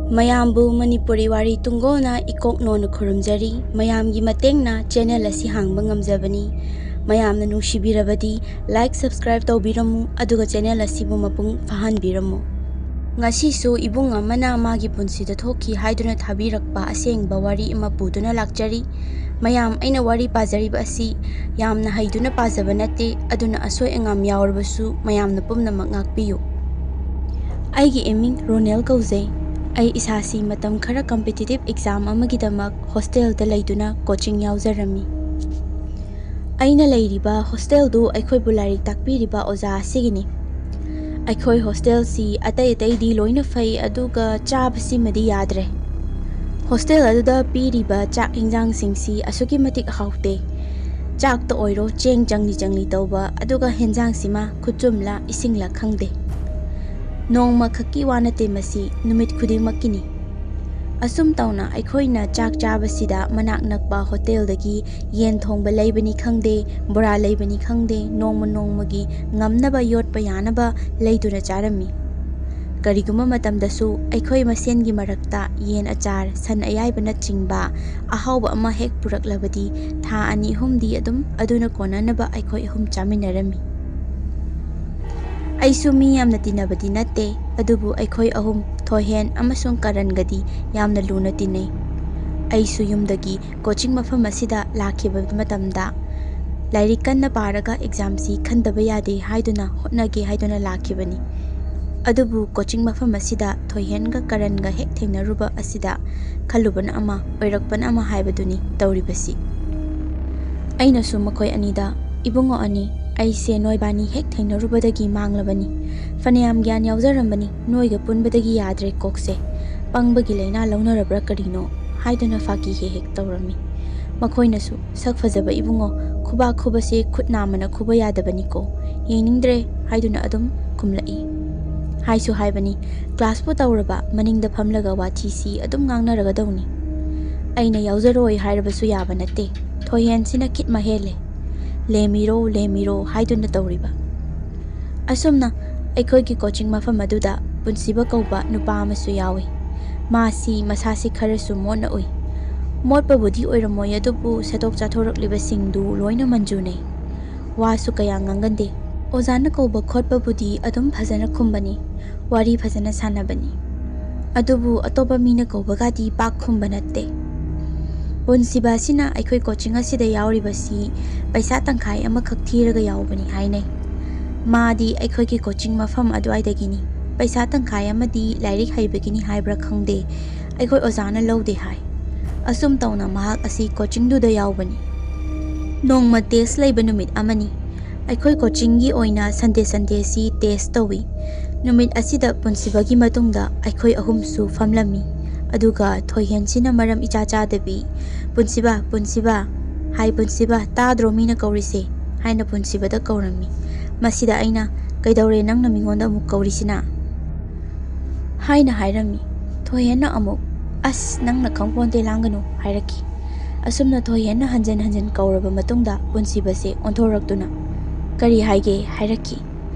ꯃꯌꯥꯝꯕꯨ ꯃꯅꯤꯄꯨꯔꯤ ꯋꯥꯔꯤ ꯇꯨꯡꯒꯣꯜꯅ ꯏꯀꯣꯛꯅꯣꯅ ꯈꯨꯔꯨꯝꯖꯔꯤ. ꯃꯌꯥꯝꯒꯤ ꯃꯇꯦꯡꯅ ꯆꯦꯅꯦꯜ ꯑꯁꯤ ꯍꯥꯡꯕ ꯉꯝꯖꯕꯅꯤ. ꯃꯌꯥꯝꯅ ꯅꯨꯡꯁꯤꯕꯤꯔꯕꯗꯤ ꯂꯥꯏꯛ ꯁꯕꯁꯀ꯭ꯔꯥꯏꯕ ꯇꯧꯕꯤꯔꯝꯃꯨ, ꯑꯗꯨꯒ ꯆꯦꯅꯦꯜ ꯑꯁꯤꯕꯨ ꯃꯄꯨꯡ ꯐꯥꯍꯟꯕꯤꯔꯝꯃꯨ. ꯉꯁꯤꯁꯨ ꯏꯕꯨꯡ ꯑꯃꯅ ꯃꯥꯒꯤ ꯄꯨꯟꯁꯤꯗ ꯊꯣꯛꯈꯤ ꯍꯥꯏꯗꯨꯅ ꯊꯥꯕꯤꯔꯛꯄ ꯑꯁꯦꯡꯕ ꯋꯥꯔꯤ ꯑꯃ ꯄꯨꯗꯨꯅ ꯂꯥꯛꯆꯔꯤ. ꯃꯌꯥꯝ, ꯑꯩꯅ ꯋꯥꯔꯤ ꯄꯥꯖꯔꯤꯕ ꯑꯁꯤ ꯌꯥꯝꯅ ꯍꯩꯗꯨꯅ ꯄꯥꯖꯕ ꯅꯠꯇꯦ, ꯑꯗꯨꯅ ꯑꯁꯣꯏ ꯑꯉꯥꯝ ꯌꯥꯎꯔꯕꯁꯨ ꯃꯌꯥꯝꯅ ꯄꯨꯝꯅꯃꯛ ꯉꯥꯛꯄꯤꯌꯨ. ꯑꯩꯒꯤ ꯏꯃꯤꯡ ꯔꯣꯅꯦꯜ ꯀꯧꯖꯩ. ꯑꯩ ꯏꯁꯥꯁꯤ ꯃꯇꯝ ꯈꯔ ꯀꯝꯄꯤꯇꯤꯇꯤꯚ ꯑꯦꯛꯖꯥꯝ ꯑꯃꯒꯤꯗꯃꯛ ꯍꯣꯁꯇꯦꯜꯗ ꯂꯩꯗꯨꯅ ꯀꯣꯆꯤꯡ ꯌꯥꯎꯖꯔꯝꯃꯤ. ꯑꯩꯅ ꯂꯩꯔꯤꯕ ꯍꯣꯁꯇꯦꯜꯗꯨ ꯑꯩꯈꯣꯏꯕꯨ ꯂꯥꯏꯔꯤꯛ ꯇꯥꯛꯄꯤꯔꯤꯕ ꯑꯣꯖꯥ ꯑꯁꯤꯒꯤꯅꯤ. ꯑꯩꯈꯣꯏ ꯍꯣꯁꯇꯦꯜꯁꯤ ꯑꯇꯩꯗꯤ ꯂꯣꯏꯅ ꯐꯩ, ꯑꯗꯨꯒ ꯆꯥꯕꯁꯤꯃꯗꯤ ꯌꯥꯗ꯭ꯔꯦ. ꯍꯣꯁꯇꯦꯜ ꯑꯗꯨꯗ ꯄꯤꯔꯤꯕ ꯆꯥꯛ ꯏꯟꯖꯥꯡꯁꯤꯡꯁꯤ ꯑꯁꯨꯛꯀꯤ ꯃꯇꯤꯛ ꯍꯥꯎꯇꯦ. ꯆꯥꯛꯇ ꯑꯣꯏꯔꯣ ꯆꯦꯡ ꯆꯪꯂꯤ ꯇꯧꯕ, ꯑꯗꯨꯒ ꯍꯦꯟꯖꯥꯡꯁꯤꯃ ꯈꯨꯆꯨꯝꯂ ꯏꯁꯤꯡꯂ ꯈꯪꯗꯦ. ꯅꯣꯡꯃ ꯈꯛꯀꯤ ꯋꯥ ꯅꯠꯇꯦ, ꯃꯁꯤ ꯅꯨꯃꯤꯠ ꯈꯨꯗꯤꯡꯃꯛꯀꯤꯅꯤ. ꯑꯁꯨꯝ ꯇꯧꯅ ꯑꯩꯈꯣꯏꯅ ꯆꯥꯛ ꯆꯥꯕꯁꯤꯗ ꯃꯅꯥꯛ ꯅꯛꯄ ꯍꯣꯇꯦꯜꯗꯒꯤ ꯌꯦꯟ ꯊꯣꯡꯕ ꯂꯩꯕꯅꯤ ꯈꯪꯗꯦ, ꯕꯣꯔꯥ ꯂꯩꯕꯅꯤ ꯈꯪꯗꯦ, ꯅꯣꯡꯃꯒꯤ ꯉꯝꯅꯕ ꯌꯣꯠꯄ ꯌꯥꯅꯕ ꯂꯩꯗꯨꯅ ꯆꯥꯔꯝꯃꯤ. ꯀꯔꯤꯒꯨꯝꯕ ꯃꯇꯝꯗꯁꯨ ꯑꯩꯈꯣꯏ ꯃꯁꯦꯟꯒꯤ ꯃꯔꯛꯇ ꯌꯦꯟ ꯑꯆꯥꯔ, ꯁꯟ ꯑꯌꯥꯏꯕꯅꯆꯤꯡꯕ ꯑꯍꯥꯎꯕ ꯑꯃ ꯍꯦꯛ ꯄꯨꯔꯛꯂꯕꯗꯤ ꯊꯥ 2-3ꯗꯤ ꯑꯗꯨꯝ ꯑꯗꯨꯅ ꯀꯣꯟꯅꯅꯕ ꯑꯩꯈꯣꯏ 3 ꯆꯥꯃꯤꯟꯅꯔꯝꯃꯤ. ꯑꯩꯁꯨ ꯃꯤ ꯌꯥꯝꯅ ꯇꯤꯟꯅꯕꯗꯤ ꯅꯠꯇꯦ, ꯑꯗꯨꯕꯨ ꯑꯩꯈꯣꯏ 3 ꯊꯣꯏꯍꯦꯟ ꯑꯃꯁꯨꯡ ꯀꯔꯟꯒꯗꯤ ꯌꯥꯝꯅ ꯂꯨꯅ ꯇꯤꯟꯅꯩ. ꯑꯩꯁꯨ ꯌꯨꯝꯗꯒꯤ ꯀꯣꯆꯤꯡ ꯃꯐꯝ ꯑꯁꯤꯗ ꯂꯥꯛꯈꯤꯕ ꯃꯇꯝꯗ ꯂꯥꯏꯔꯤꯛ ꯀꯟꯅ ꯄꯥꯔꯒ ꯑꯦꯛꯖꯥꯝꯁꯤ ꯈꯟꯗꯕ ꯌꯥꯗꯦ ꯍꯥꯏꯗꯨꯅ ꯍꯣꯠꯅꯒꯦ ꯍꯥꯏꯗꯨꯅ ꯂꯥꯛꯈꯤꯕꯅꯤ. ꯑꯗꯨꯕꯨ ꯀꯣꯆꯤꯡ ꯃꯐꯝ ꯑꯁꯤꯗ ꯊꯣꯏꯍꯦꯟꯒ ꯀꯔꯟꯒ ꯍꯦꯛ ꯊꯦꯡꯅꯔꯨꯕ ꯑꯁꯤꯗ ꯈꯜꯂꯨꯕꯅ ꯑꯃ, ꯑꯣꯏꯔꯛꯄꯅ ꯑꯃ ꯍꯥꯏꯕꯗꯨꯅꯤ ꯇꯧꯔꯤꯕꯁꯤ. ꯑꯩꯅꯁꯨ ꯃꯈꯣꯏ ꯑꯅꯤꯗ, "ꯏꯕꯨꯡꯉꯣ ꯑꯅꯤ, ꯑꯩꯁꯦ ꯅꯣꯏꯕꯥꯅꯤ ꯍꯦꯛ ꯊꯦꯡꯅꯔꯨꯕꯗꯒꯤ ꯃꯥꯡꯂꯕꯅꯤ. ꯐꯅꯌꯥꯝ ꯒ꯭ꯌꯥꯟ ꯌꯥꯎꯖꯔꯝꯕꯅꯤ, ꯅꯣꯏꯒ ꯄꯨꯟꯕꯗꯒꯤ ꯌꯥꯗ꯭ꯔꯦ ꯀꯣꯛꯁꯦ. ꯄꯪꯕꯒꯤ ꯂꯩꯅꯥ ꯂꯧꯅꯔꯕ꯭ꯔꯥ ꯀꯔꯤꯅꯣ?" ꯍꯥꯏꯗꯨꯅ ꯐꯥꯒꯤ ꯍꯦꯛ ꯇꯧꯔꯝꯃꯤ. ꯃꯈꯣꯏꯅꯁꯨ, "ꯁꯛ ꯐꯖꯕ ꯏꯕꯨꯡꯉꯣ, ꯈꯨꯕꯥꯛ ꯈꯨꯕꯁꯦ ꯈꯨꯠ ꯅꯥꯝꯃꯅ ꯈꯨꯕ ꯌꯥꯗꯕꯅꯤꯀꯣ, ꯌꯦꯡꯅꯤꯡꯗ꯭ꯔꯦ" ꯍꯥꯏꯗꯨꯅ ꯑꯗꯨꯝ ꯀꯨꯝꯂꯛꯏ. ꯍꯥꯏꯁꯨ ꯍꯥꯏꯕꯅꯤ, ꯀ꯭ꯂꯥꯁꯄꯨ ꯇꯧꯔꯕ ꯃꯅꯤꯡꯗ ꯐꯝꯂꯒ ꯋꯥꯊꯤꯁꯤ ꯑꯗꯨꯝ ꯉꯥꯡꯅꯔꯒꯗꯧꯅꯤ. ꯑꯩꯅ ꯌꯥꯎꯖꯔꯣꯏ ꯍꯥꯏꯔꯕꯁꯨ ꯌꯥꯕ ꯅꯠꯇꯦ. ꯊꯣꯏꯍꯦꯟꯁꯤꯅ ꯈꯤꯠꯃ ꯍꯦꯜꯂꯦ. ꯂꯦꯝꯃꯤꯔꯣ ꯍꯥꯏꯗꯨꯅ ꯇꯧꯔꯤꯕ. ꯑꯁꯨꯝꯅ ꯑꯩꯈꯣꯏꯒꯤ ꯀꯣꯆꯤꯡ ꯃꯐꯝ ꯑꯗꯨꯗ ꯄꯨꯟꯁꯤꯕ ꯀꯧꯕ ꯅꯨꯄꯥ ꯑꯃꯁꯨ ꯌꯥꯎꯏ. ꯃꯥꯁꯤ ꯃꯁꯥꯁꯤ ꯈꯔꯁꯨ ꯃꯣꯠꯅ ꯎꯏ. ꯃꯣꯠꯄꯕꯨꯗꯤ ꯑꯣꯏꯔꯝꯃꯣꯏ, ꯑꯗꯨꯕꯨ ꯁꯦꯠꯇꯣꯛ ꯆꯥꯊꯣꯔꯛꯂꯤꯕꯁꯤꯡꯗꯨ ꯂꯣꯏꯅ ꯃꯟꯖꯨꯅꯩ. ꯋꯥꯁꯨ ꯀꯌꯥ ꯉꯥꯡꯒꯟꯗꯦ. ꯑꯣꯖꯥꯅ ꯀꯧꯕ ꯈꯣꯠꯄꯕꯨꯗꯤ ꯑꯗꯨꯝ ꯐꯖꯅ ꯈꯨꯝꯕꯅꯤ, ꯋꯥꯔꯤ ꯐꯖꯅ ꯁꯥꯟꯅꯕꯅꯤ. ꯑꯗꯨꯕꯨ ꯑꯇꯣꯞꯄ ꯃꯤꯅ ꯀꯧꯕꯒꯗꯤ ꯄꯥꯛ ꯈꯨꯝꯕ ꯅꯠꯇꯦ. ꯄꯨꯟꯁꯤꯕ ꯑꯁꯤꯅ ꯑꯩꯈꯣꯏ ꯀꯣꯆꯤꯡ ꯑꯁꯤꯗ ꯌꯥꯎꯔꯤꯕꯁꯤ ꯄꯩꯁా ꯇꯪꯈꯥꯏ ꯑꯃꯈꯛ ꯊꯤꯔꯒ ꯌꯥꯎꯕꯅꯤ ꯍꯥꯏꯅꯩ. ꯃꯥꯗꯤ ꯑꯩꯈꯣꯏꯒꯤ ꯀꯣꯆꯤꯡ ꯃꯐꯝ ꯑꯗꯨꯋꯥꯏꯗꯒꯤꯅꯤ. ꯄꯩꯁా ꯇꯪꯈꯥꯏ ꯑꯃꯗꯤ ꯂꯥꯏꯔꯤꯛ ꯍꯩꯕꯒꯤꯅꯤ ꯍꯥꯏꯕ꯭ꯔꯥ ꯈꯪꯗꯦ, ꯑꯩꯈꯣই ꯑꯣꯖꯥꯅ ꯂꯧꯗꯦ ꯍꯥꯏ. ꯑꯁꯨꯝ ꯇꯧꯅ ꯃꯍꯥꯛ ꯑꯁꯤ ꯀꯣꯆꯤꯡꯗꯨꯗ ꯌꯥꯎꯕꯅꯤ. ꯅꯣꯡꯃ ꯇꯦꯁ ꯂꯩꯕ ꯅꯨꯃꯤꯠ ꯑꯃꯅꯤ. ꯑꯩꯈꯣꯏ ꯀꯣꯆꯤꯡꯒꯤ ꯑꯣꯏꯅ ꯁꯟꯗꯦꯁꯤ ꯇꯦꯁ ꯇꯧꯏ. ꯅꯨꯃꯤꯠ ꯑꯁꯤꯗ ꯄꯨꯟꯁꯤꯕꯒꯤ ꯃꯇꯨꯡꯗ ꯑꯩꯈꯣꯏ 3ꯁꯨ ꯐꯝꯂꯝꯃꯤ. ꯑꯗꯨꯒ ꯊꯣꯏꯍꯦꯟꯁꯤꯅ ꯃꯔꯝ ꯏꯆꯥ ꯆꯥꯗꯕꯤ, "ꯄꯨꯟꯁꯤꯕ, ꯍꯥꯏ ꯄꯨꯟꯁꯤꯕ, ꯇꯥꯗ꯭ꯔꯣ ꯃꯤꯅ ꯀꯧꯔꯤꯁꯦ" ꯍꯥꯏꯅ ꯄꯨꯟꯁꯤꯕꯗ ꯀꯧꯔꯝꯃꯤ. ꯃꯁꯤꯗ ꯑꯩꯅ, "ꯀꯩꯗꯧꯔꯦ ꯅꯪꯅ ꯃꯤꯉꯣꯟꯗ ꯑꯃꯨꯛ ꯀꯧꯔꯤꯁꯤꯅ?" ꯍꯥꯏꯅ ꯍꯥꯏꯔꯝꯃꯤ. ꯊꯣꯏꯍꯦꯟꯅ ꯑꯃꯨꯛ, "ꯑꯁ, ꯅꯪꯅ ꯈꯪꯄꯣꯟꯇꯦ, ꯂꯥꯡꯒꯅꯨ" ꯍꯥꯏꯔꯛꯈꯤ. ꯑꯁꯨꯝꯅ ꯊꯣꯏꯍꯦꯟꯅ ꯍꯟꯖꯤꯟ ꯀꯧꯔꯕ ꯃꯇꯨꯡꯗ ꯄꯨꯟꯁꯤꯕꯁꯦ ꯑꯣꯟꯊꯣꯔꯛꯇꯨꯅ, "ꯀꯔꯤ ꯍꯥꯏꯒꯦ" ꯍꯥꯏꯔꯛꯈꯤ.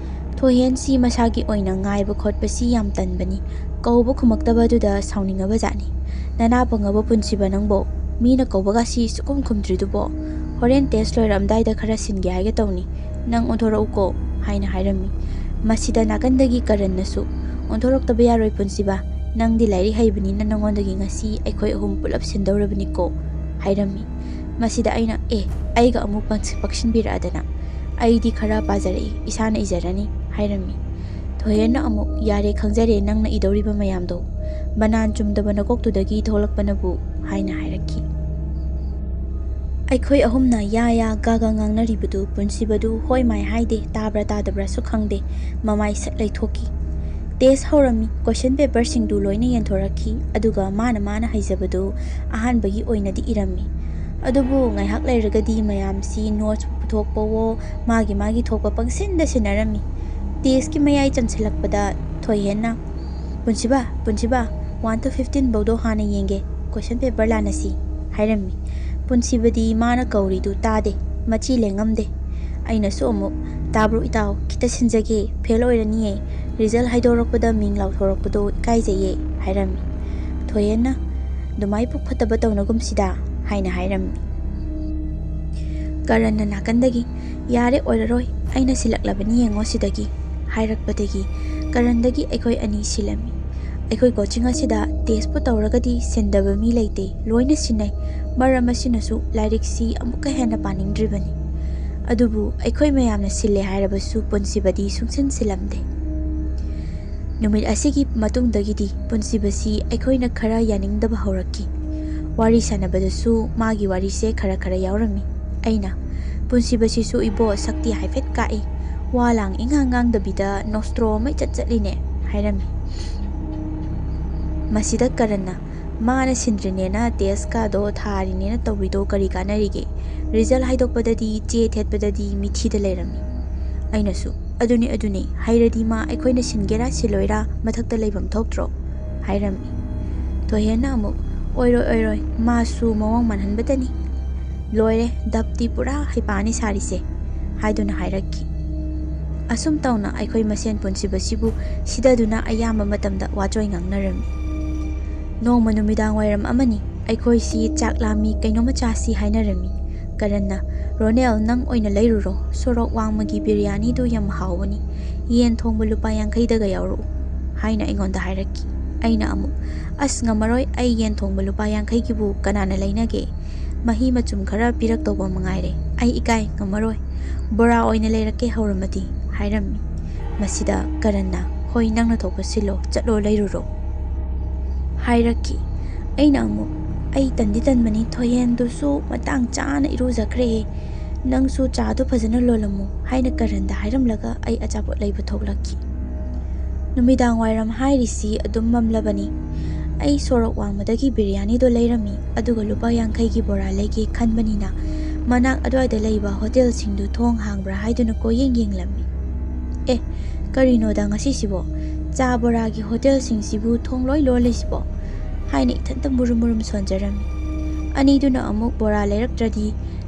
ꯊꯣꯏꯍꯦꯟꯁꯤ ꯃꯁꯥꯒꯤ ꯑꯣꯏꯅ ꯉꯥꯏꯕ ꯈꯣꯠꯄꯁꯤ ꯌꯥꯝ ꯇꯟꯕꯅꯤ. ꯀꯧꯕ ꯈꯨꯝꯃꯛꯇꯕꯗꯨꯗ ꯁꯥꯎꯅꯤꯡꯉꯕꯖꯥꯠꯅꯤ. "ꯅꯅꯥ ꯄꯪꯉꯕ ꯄꯨꯟꯁꯤꯕ ꯅꯪꯕꯣ, ꯃꯤꯅ ꯀꯧꯕꯒꯁꯤ ꯁꯨꯛꯈꯨꯝ ꯈꯨꯝꯗ꯭ꯔꯤꯗꯨꯕꯣ? ꯍꯣꯔꯦꯟ ꯇꯦꯁ ꯂꯣꯏꯔꯝꯗꯥꯏꯗ ꯈꯔ ꯁꯤꯟꯒꯦ ꯍꯥꯏꯒꯦ ꯇꯧꯅꯤ. ꯅꯪ ꯑꯣꯟꯊꯣꯔꯛꯎꯀꯣ" ꯍꯥꯏꯅ ꯍꯥꯏꯔꯝꯃꯤ. ꯃꯁꯤꯗ ꯅꯥꯀꯟꯗꯒꯤ ꯀꯔꯟꯅꯁꯨ, "ꯑꯣꯟꯊꯣꯔꯛꯇꯕ ꯌꯥꯔꯣꯏ ꯄꯨꯟꯁꯤꯕ, ꯅꯪꯗꯤ ꯂꯥꯏꯔꯤꯛ ꯍꯩꯕꯅꯤꯅ ꯅꯪꯉꯣꯟꯗꯒꯤ ꯉꯁꯤ ꯑꯩꯈꯣꯏ 3 ꯄꯨꯂꯞ ꯁꯤꯟꯗꯧꯔꯕꯅꯤꯀꯣ" ꯍꯥꯏꯔꯝꯃꯤ. ꯃꯁꯤꯗ ꯑꯩꯅ, "ꯑꯩꯒ ꯑꯃꯨꯛ ꯄꯛꯁꯤꯟꯕꯤꯔꯛꯑꯗꯅ, ꯑꯩꯗꯤ ꯈꯔ ꯄꯥꯖꯔꯛꯏ, ꯏꯁꯥꯅ ꯏꯖꯔꯅꯤ" ꯍꯥꯏꯔꯝꯃꯤ. ꯊꯣꯏꯍꯦꯟꯅ ꯑꯃꯨꯛ, "ꯌꯥꯔꯦ, ꯈꯪꯖꯔꯦ ꯅꯪꯅ ꯏꯗꯧꯔꯤꯕ ꯃꯌꯥꯝꯗꯣ. ꯕꯅꯥꯟ ꯆꯨꯝꯗꯕ ꯅꯀꯣꯛꯇꯨꯗꯒꯤ ꯊꯣꯛꯂꯛꯄꯅꯕꯨ" ꯍꯥꯏꯅ ꯍꯥꯏꯔꯛꯈꯤ. ꯑꯩꯈꯣꯏ 3ꯅ ꯌꯥ ꯒꯥ ꯉꯥꯡꯅꯔꯤꯕꯗꯨ ꯄꯨꯟꯁꯤꯕꯗꯨ ꯍꯣꯏ ꯃꯥꯏ ꯍꯥꯏꯗꯦ, ꯇꯥꯕ꯭ꯔꯥ ꯇꯥꯗꯕ꯭ꯔꯥꯁꯨ ꯈꯪꯗꯦ. ꯃꯃꯥꯏ ꯁꯠ ꯂꯩꯊꯣꯛꯈꯤ. ꯇꯦꯁ ꯍꯧꯔꯝꯃꯤ. ꯀꯣꯏꯁꯟ ꯄꯦꯄꯔꯁꯤꯡꯗꯨ ꯂꯣꯏꯅ ꯌꯦꯟꯊꯣꯔꯛꯈꯤ. ꯑꯗꯨꯒ ꯃꯥꯅ ꯍꯩꯖꯕꯗꯨ ꯑꯍꯥꯟꯕꯒꯤ ꯑꯣꯏꯅꯗꯤ ꯏꯔꯝꯃꯤ. ꯑꯗꯨꯕꯨ ꯉꯥꯏꯍꯥꯛ ꯂꯩꯔꯒꯗꯤ ꯃꯌꯥꯝꯁꯤ ꯅꯣꯠꯁ ꯄꯨꯊꯣꯛꯄꯋꯣ ꯃꯥꯒꯤ ꯊꯣꯛꯄ ꯄꯪꯁꯤꯟꯗ ꯁꯤꯟꯅꯔꯝꯃꯤ. ꯇꯦꯁꯀꯤ ꯃꯌꯥꯏ ꯆꯟꯁꯤꯜꯂꯛꯄꯗ ꯊꯣꯏꯍꯦꯟꯅ, "ꯄꯨꯟꯁꯤꯕ, 1 to 15 ꯕꯧꯗꯣ ꯍꯥꯟꯅ ꯌꯦꯡꯒꯦ, ꯀꯣꯏꯁꯟ ꯄꯦꯄꯔ ꯂꯥꯟꯅꯁꯤ" ꯍꯥꯏꯔꯝꯃꯤ. ꯄꯨꯟꯁꯤꯕꯗꯤ ꯃꯥꯅ ꯀꯧꯔꯤꯗꯨ ꯇꯥꯗꯦ, ꯃꯆꯤ ꯂꯦꯡꯉꯝꯗꯦ. ꯑꯩꯅꯁꯨ ꯑꯃꯨꯛ, "ꯇꯥꯕ꯭ꯔꯣ ꯏꯇꯥꯎ, ꯈꯤꯇ ꯁꯤꯟꯖꯒꯦ, ꯐꯦꯜ ꯑꯣꯏꯔꯅꯤꯌꯦ, ꯔꯤꯖꯜ ꯍꯥꯏꯗꯣꯔꯛꯄꯗ ꯃꯤꯡ ꯂꯥꯎꯊꯣꯔꯛꯄꯗꯣ ꯏꯀꯥꯏꯖꯩꯌꯦ" ꯍꯥꯏꯔꯝꯃꯤ. ꯊꯣꯏꯍꯦꯟꯅ "ꯑꯗꯨꯃꯥꯏ ꯄꯨꯛ ꯐꯠꯇꯕ ꯇꯧꯅꯒꯨꯝꯁꯤꯗ" ꯍꯥꯏꯅ ꯍꯥꯏꯔꯝꯃꯤ꯫ ꯀꯔꯟꯅ ꯅꯥꯀꯟꯗꯒꯤ "ꯌꯥꯔꯦ ꯑꯣꯏꯔꯔꯣꯏ, ꯑꯩꯅ ꯁꯤꯜꯂꯛꯂꯕꯅꯤ ꯌꯦꯡꯉꯣ ꯁꯤꯗꯒꯤ" ꯍꯥꯏꯔꯛꯄꯗꯒꯤ ꯀꯔꯟꯗꯒꯤ ꯑꯩꯈꯣꯏ ꯑꯅꯤ ꯁꯤꯜꯂꯝꯃꯤ꯫ ꯑꯩꯈꯣꯏ ꯀꯣꯆꯤꯡ ꯑꯁꯤꯗ ꯇꯦꯁꯄꯨ ꯇꯧꯔꯒꯗꯤ ꯁꯤꯟꯗꯕ ꯃꯤ ꯂꯩꯇꯦ, ꯂꯣꯏꯅ ꯁꯤꯟꯅꯩ꯫ ꯃꯔꯝ ꯑꯁꯤꯅꯁꯨ ꯂꯥꯏꯔꯤꯛꯁꯤ ꯑꯃꯨꯛꯀ ꯍꯦꯟꯅ ꯄꯥꯅꯤꯡꯗ꯭ꯔꯤꯕꯅꯤ꯫ ꯑꯗꯨꯕꯨ ꯑꯩꯈꯣꯏ ꯃꯌꯥꯝꯅ ꯁꯤꯜꯂꯦ ꯍꯥꯏꯔꯕꯁꯨ ꯄꯨꯟꯁꯤꯕꯗꯤ ꯁꯨꯡꯁꯤꯟ ꯁꯤꯜꯂꯝꯗꯦ꯫ ꯅꯨꯃꯤꯠ ꯑꯁꯤꯒꯤ ꯃꯇꯨꯡꯗꯒꯤꯗꯤ ꯄꯨꯟꯁꯤꯕꯁꯤ ꯑꯩꯈꯣꯏꯅ ꯈꯔ ꯌꯥꯅꯤꯡꯗꯕ ꯍꯧꯔꯛꯈꯤ꯫ ꯋꯥꯔꯤ ꯁꯥꯟꯅꯕꯗꯁꯨ ꯃꯥꯒꯤ ꯋꯥꯔꯤꯁꯦ ꯈꯔ ꯈꯔ ꯌꯥꯎꯔꯝꯃꯤ꯫ ꯑꯩꯅ "ꯄꯨꯟꯁꯤꯕꯁꯤꯁꯨ ꯏꯕꯣ ꯁꯛꯇꯤ ꯍꯥꯏꯐꯦꯠ ꯀꯥꯛꯏ, ꯋꯥ ꯂꯥꯡ ꯏꯉꯥꯡ ꯉꯥꯡꯗꯕꯤꯗ ꯅꯣꯁꯇ꯭ꯔꯣ ꯑꯃ ꯏꯆꯠ ꯆꯠꯂꯤꯅꯦ" ꯍꯥꯏꯔꯝꯃꯤ꯫ ꯃꯁꯤꯗ ꯀꯔꯟꯅ "ꯃꯥꯅ ꯁꯤꯟꯗ꯭ꯔꯤꯅꯦꯅ ꯇꯦꯁꯀꯥꯗꯣ ꯊꯥꯔꯤꯅꯦꯅ ꯇꯧꯔꯤꯗꯣ ꯀꯔꯤ ꯀꯥꯟꯅꯔꯤꯒꯦ? ꯔꯤꯖꯜ ꯍꯥꯏꯗꯣꯛꯄꯗꯗꯤ, ꯆꯦ ꯊꯦꯠꯄꯗꯗꯤ ꯃꯤꯊꯤꯗ ꯂꯩꯔꯝꯃꯤ"꯫ ꯑꯩꯅꯁꯨ "ꯑꯗꯨꯅꯤ ꯍꯩꯔꯗꯤ ꯃꯥ ꯑꯩꯈꯣꯏꯅ ꯁꯤꯟꯒꯦꯔꯥ ꯁꯤꯜꯂꯣꯏꯔꯥ ꯃꯊꯛꯇ ꯂꯩꯐꯝ ꯊꯣꯛꯇ꯭ꯔꯣ" ꯍꯥꯏꯔꯝꯃꯤ꯫ ꯊꯣꯏꯍꯦꯟꯅ ꯑꯃꯨꯛ "ꯑꯣꯏꯔꯣꯏ, ꯃꯥꯁꯨ ꯃꯑꯣꯡ ꯃꯥꯟꯍꯟꯕꯇꯅꯤ, ꯂꯣꯏꯔꯦ ꯗꯞꯇꯤ ꯄꯨꯔꯥ ꯍꯩꯄꯥꯅꯤ ꯁꯥꯔꯤꯁꯦ" ꯍꯥꯏꯗꯨꯅ ꯍꯥꯏꯔꯛꯈꯤ꯫ ꯑꯁꯨꯝ ꯇꯧꯅ ꯑꯩꯈꯣꯏ ꯃꯁꯦꯟ ꯄꯨꯟꯁꯤꯕꯁꯤꯕꯨ ꯁꯤꯗꯗꯨꯅ ꯑꯌꯥꯝꯕ ꯃꯇꯝꯗ ꯋꯥꯆꯣꯏ ꯉꯥꯡꯅꯔꯝꯃꯤ꯫ ꯅꯣꯡꯃ ꯅꯨꯃꯤꯗꯥꯡ ꯋꯥꯏꯔꯝ ꯑꯃꯅꯤ꯫ ꯑꯩꯈꯣꯏꯁꯤ ꯆꯥꯛ ꯂꯥꯝꯃꯤ, ꯀꯩꯅꯣꯝꯃ ꯆꯥꯁꯤ ꯍꯥꯏꯅꯔꯝꯃꯤ꯫ ꯀꯔꯟꯅ "ꯔꯣꯅꯦꯜ, ꯅꯪ ꯑꯣꯏꯅ ꯂꯩꯔꯨꯔꯣ, ꯁꯣꯔꯣꯛ ꯋꯥꯡꯃꯒꯤ ꯕꯤꯔꯌꯥꯅꯤꯗꯨ ꯌꯥꯝ ꯍꯥꯎꯕꯅꯤ, ꯌꯦꯟ ꯊꯣꯡꯕ ꯂꯨꯄꯥ 50ꯗꯒ ꯌꯥꯎꯔꯛꯎ" ꯍꯥꯏꯅ ꯑꯩꯉꯣꯟꯗ ꯍꯥꯏꯔꯛꯈꯤ꯫ ꯑꯩꯅ ꯑꯃꯨꯛ "ꯑꯁ ꯉꯝꯃꯔꯣꯏ, ꯑꯩ ꯌꯦꯟ ꯊꯣꯡꯕ ꯂꯨꯄꯥ 50ꯒꯤꯕꯨ ꯀꯅꯥꯅ ꯂꯩꯅꯒꯦ? ꯃꯍꯤ ꯃꯆꯨꯝ ꯈꯔ ꯄꯤꯔꯛꯇꯧꯕ ꯃꯉꯥꯏꯔꯦ, ꯑꯩ ꯏꯀꯥꯏ, ꯉꯝꯃꯔꯣꯏ, ꯕꯣꯔꯥ ꯑꯣꯏꯅ ꯂꯩꯔꯛꯀꯦ ꯍꯧꯔꯝꯃꯗꯤ" ꯍꯥꯏꯔꯝꯃꯤ꯫ ꯃꯁꯤꯗ ꯀꯔꯟꯅ "ꯍꯣꯏ, ꯅꯪꯅ ꯊꯣꯛꯄ ꯁꯤꯜꯂꯣ, ꯆꯠꯂꯣ ꯂꯩꯔꯨꯔꯣ" ꯍꯥꯏꯔꯛꯈꯤ꯫ ꯑꯩꯅ ꯑꯃꯨꯛ "ꯑꯩ ꯇꯟꯗꯤ ꯇꯟꯕꯅꯤ, ꯊꯣꯏꯍꯦꯟꯗꯨꯁꯨ ꯃꯇꯥꯡ ꯆꯥꯅ ꯏꯔꯨꯖꯈ꯭ꯔꯦꯍꯦ, ꯅꯪꯁꯨ ꯆꯥꯗꯨ ꯐꯖꯅ ꯂꯣꯜꯂꯝꯃꯨ" ꯍꯥꯏꯅ ꯀꯔꯟꯗ ꯍꯥꯏꯔꯝꯂꯒ ꯑꯩ ꯑꯆꯥꯄꯣꯠ ꯂꯩꯕ ꯊꯣꯛꯂꯛꯈꯤ꯫ ꯅꯨꯃꯤꯗꯥꯡ ꯋꯥꯏꯔꯝ ꯍꯥꯏꯔꯤꯁꯤ ꯑꯗꯨꯝ ꯃꯝꯂꯕꯅꯤ꯫ ꯑꯩ ꯁꯣꯔꯣꯛ ꯋꯥꯡꯃꯗꯒꯤ ꯕꯤꯔꯌꯥꯅꯤꯗꯣ ꯂꯩꯔꯝꯃꯤ, ꯑꯗꯨꯒ ꯂꯨꯄꯥ 50ꯒꯤ ꯕꯣꯔꯥ ꯂꯩꯒꯦ ꯈꯟꯕꯅꯤꯅ ꯃꯅꯥꯛ ꯑꯗ꯭ꯋꯥꯏꯗ ꯂꯩꯕ ꯍꯣꯇꯦꯜꯁꯤꯡꯗꯨ ꯊꯣꯡ ꯍꯥꯡꯕ꯭ꯔꯥ ꯍꯥꯏꯗꯨꯅ ꯀꯣꯏꯌꯦꯡ ꯌꯦꯡꯂꯝꯃꯤ꯫ ꯑꯦ, ꯀꯔꯤꯅꯣꯗ ꯉꯁꯤꯁꯤꯕꯣ, ꯆꯥ ꯕꯣꯔꯥꯒꯤ ꯍꯣꯇꯦꯜꯁꯤꯡꯁꯤꯕꯨ ꯊꯣꯡ ꯂꯣꯏ ꯂꯣꯜꯂꯤꯁꯤꯕꯣ ꯍꯥꯏꯅ ꯏꯊꯟꯇ มุꯔꯨꯝ มุꯔꯨꯝ ꯁꯣꯟꯖꯔꯝꯃꯤ꯫ ꯑꯅꯤꯗꯨꯅ ꯑꯃꯨꯛ ꯕꯣꯔꯥ ꯂꯩꯔꯛꯇ꯭ꯔꯗꯤ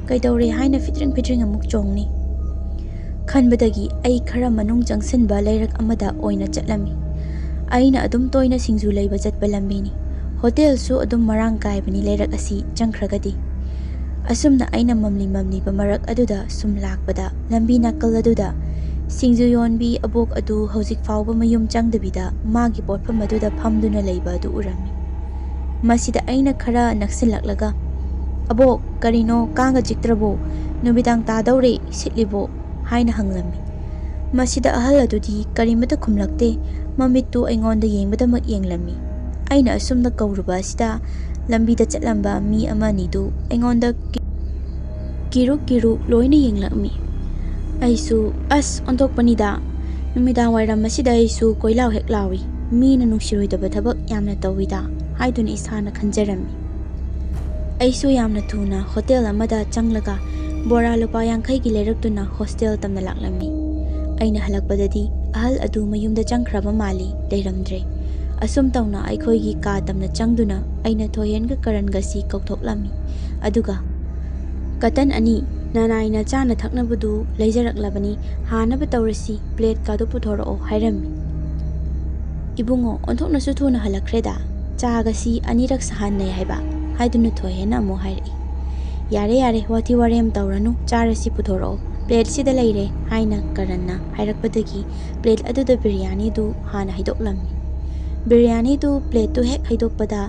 ꯀꯩꯗꯧꯔꯦ ꯍꯥꯏꯅ ꯐꯤꯇ꯭ꯔꯤꯡ ꯐꯤꯇ꯭ꯔꯤꯡ ꯑꯃꯨꯛ ꯆꯣꯡꯅꯤ ꯈꯟꯕꯗꯒꯤ ꯑꯩ ꯈꯔ ꯃꯅꯨꯡ ꯆꯪꯁꯤꯟꯕ ꯂꯩꯔꯛ ꯑꯃꯗ ꯑꯣꯏꯅ ꯆꯠꯂꯝꯃꯤ꯫ ꯑꯩꯅ ꯑꯗꯨꯝ ꯇꯣꯏꯅ ꯁꯤꯡꯖꯨ ꯂꯩꯕ ꯆꯠꯄ ꯂꯝꯕꯤꯅꯤ꯫ ꯍꯣꯇꯦꯜꯁꯨ ꯑꯗꯨꯝ ꯃꯔꯥꯡ ꯀꯥꯏꯕꯅꯤ ꯂꯩꯔꯛ ꯑꯁꯤ ꯆꯪꯈ꯭ꯔꯒꯗꯤ꯫ ꯑꯁꯨꯝꯅ ꯑꯩꯅ ꯃꯝꯂꯤꯕ ꯃꯔꯛ ꯑꯗꯨꯗ ꯁꯨꯝ ꯂꯥꯛꯄꯗ ꯂꯝꯕꯤ ꯅꯥꯀꯜ ꯑꯗꯨꯗ ꯁꯤꯡꯖꯨ ꯌꯣꯟꯕꯤ ꯑꯕꯣꯛ ꯑꯗꯨ ꯍꯧꯖꯤꯛ ꯐꯥꯎꯕ ꯃꯌꯨꯝ ꯆꯪꯗꯕꯤꯗ ꯃꯥꯒꯤ ꯄꯣꯠꯐꯝ ꯑꯗꯨꯗ ꯐꯝꯗꯨꯅ ꯂꯩꯕ ꯑꯗꯨ ꯎꯔꯝꯃꯤ꯫ ꯃꯁꯤꯗ ꯑꯩꯅ ꯈꯔ ꯅꯛꯁꯤꯜꯂꯛꯂꯒ "ꯑꯕꯣꯛ, ꯀꯔꯤꯅꯣ, ꯀꯥꯡꯒ ꯆꯤꯛꯇ꯭ꯔꯕꯣ? ꯅꯨꯃꯤꯗꯥꯡ ꯇꯥꯗꯧꯔꯦ, ꯁꯤꯠꯂꯤꯕꯣ" ꯍꯥꯏꯅ ꯍꯪꯂꯝꯃꯤ꯫ ꯃꯁꯤꯗ ꯑꯍꯜ ꯑꯗꯨꯗꯤ ꯀꯔꯤꯃꯇ ꯈꯨꯝꯂꯛꯇꯦ, ꯃꯃꯤꯠꯇꯨ ꯑꯩꯉꯣꯟꯗ ꯌꯦꯡꯕꯗꯃꯛ ꯌꯦꯡꯂꯝꯃꯤ꯫ ꯑꯩꯅ ꯑꯁꯨꯝꯅ ꯀꯧꯔꯨꯕ ꯑꯁꯤꯗ ꯂꯝꯕꯤꯗ ꯆꯠꯂꯝꯕ ꯃꯤ ꯑꯃ ꯑꯅꯤꯗꯨ ꯑꯩꯉꯣꯟꯗ ꯀꯤꯔꯨ ꯂꯣꯏꯅ ꯌꯦꯡꯂꯛꯃꯤ꯫ ꯑꯩꯁꯨ "ꯑꯁ ꯑꯣꯟꯊꯣꯛꯄꯅꯤꯗ, ꯅꯨꯃꯤꯗꯥꯡ ꯋꯥꯏꯔꯝ ꯑꯁꯤꯗ ꯑꯩꯁꯨ ꯀꯣꯏꯂꯥꯎ ꯍꯦꯛ ꯂꯥꯎꯏ, ꯃꯤꯅ ꯅꯨꯡꯁꯤꯔꯣꯏꯗꯕ ꯊꯕꯛ ꯌꯥꯝꯅ ꯇꯧꯏꯗ" ꯍꯥꯏꯗꯨꯅ ꯏꯁꯥꯅ ꯈꯟꯖꯔꯝꯃꯤ꯫ ꯑꯩꯁꯨ ꯌꯥꯝꯅ ꯊꯨꯅ ꯍꯣꯇꯦꯜ ꯑꯃꯗ ꯆꯪꯂꯒ ꯕꯣꯔꯥ ꯂꯨꯄꯥ 50ꯒꯤ ꯂꯩꯔꯛꯇꯨꯅ ꯍꯣꯁꯇꯦꯜ ꯇꯝꯅ ꯂꯥꯛꯂꯝꯃꯤ꯫ ꯑꯩꯅ ꯍꯜꯂꯛꯄꯗꯗꯤ ꯑꯍꯜ ꯑꯗꯨ ꯃꯌꯨꯝꯗ ꯆꯪꯈ꯭ꯔꯕ ꯃꯥꯜꯂꯤ, ꯂꯩꯔꯝꯗ꯭ꯔꯦ꯫ ꯑꯁꯨꯝ ꯇꯧꯅ ꯑꯩꯈꯣꯏꯒꯤ ꯀꯥ ꯇꯝꯅ ꯆꯪꯗꯨꯅ ꯑꯩꯅ ꯊꯣꯏꯍꯦꯟꯒ ꯀꯔꯟꯒꯁꯤ ꯀꯧꯊꯣꯛꯂꯝꯃꯤ꯫ ꯑꯗꯨꯒ "ꯀꯇꯟ 2, ꯅꯅꯥꯏꯅ ꯆꯥꯅ ꯊꯛꯅꯕꯗꯨ ꯂꯩꯖꯔꯛꯂꯕꯅꯤ, ꯍꯥꯅꯕ ꯇꯧꯔꯁꯤ, ꯄ꯭ꯂꯦꯠꯀꯥꯗꯨ ꯄꯨꯊꯣꯔꯛꯑꯣ" ꯍꯥꯏꯔꯝꯃꯤ꯫ "ꯏꯕꯨꯡꯉꯣ, ꯑꯣꯟꯊꯣꯛꯅꯁꯨ ꯊꯨꯅ ꯍꯜꯂꯛꯈ꯭ꯔꯦꯗ, ꯆꯥꯒꯁꯤ 2ꯔꯛ ꯁꯥꯍꯟꯅꯩ ꯍꯥꯏꯕ" ꯍꯥꯏꯗꯨꯅ ꯊꯣꯏꯍꯦꯟꯅ ꯑꯃꯨꯛ ꯍꯥꯏꯔꯛꯏ꯫ "ꯌꯥꯔꯦ, ꯋꯥꯊꯤ ꯋꯥꯔꯦꯝ ꯇꯧꯔꯅꯨ, ꯆꯥꯔꯁꯤ, ꯄꯨꯊꯣꯔꯛꯑꯣ, ꯄ꯭ꯂꯦꯠ ꯁꯤꯗ ꯂꯩꯔꯦ" ꯍꯥꯏꯅ ꯀꯔꯟꯅ ꯍꯥꯏꯔꯛꯄꯗꯒꯤ ꯄ꯭ꯂꯦꯠ ꯑꯗꯨꯗ ꯕꯤꯔꯌꯥꯅꯤꯗꯨ ꯍꯥꯟꯅ ꯍꯩꯗꯣꯛꯂꯝꯃꯤ꯫ ꯕꯤꯔꯌꯥꯅꯤꯗꯨ ꯄ꯭ꯂꯦꯠꯇꯨ ꯍꯦꯛ ꯍꯩꯗꯣꯛꯄꯗ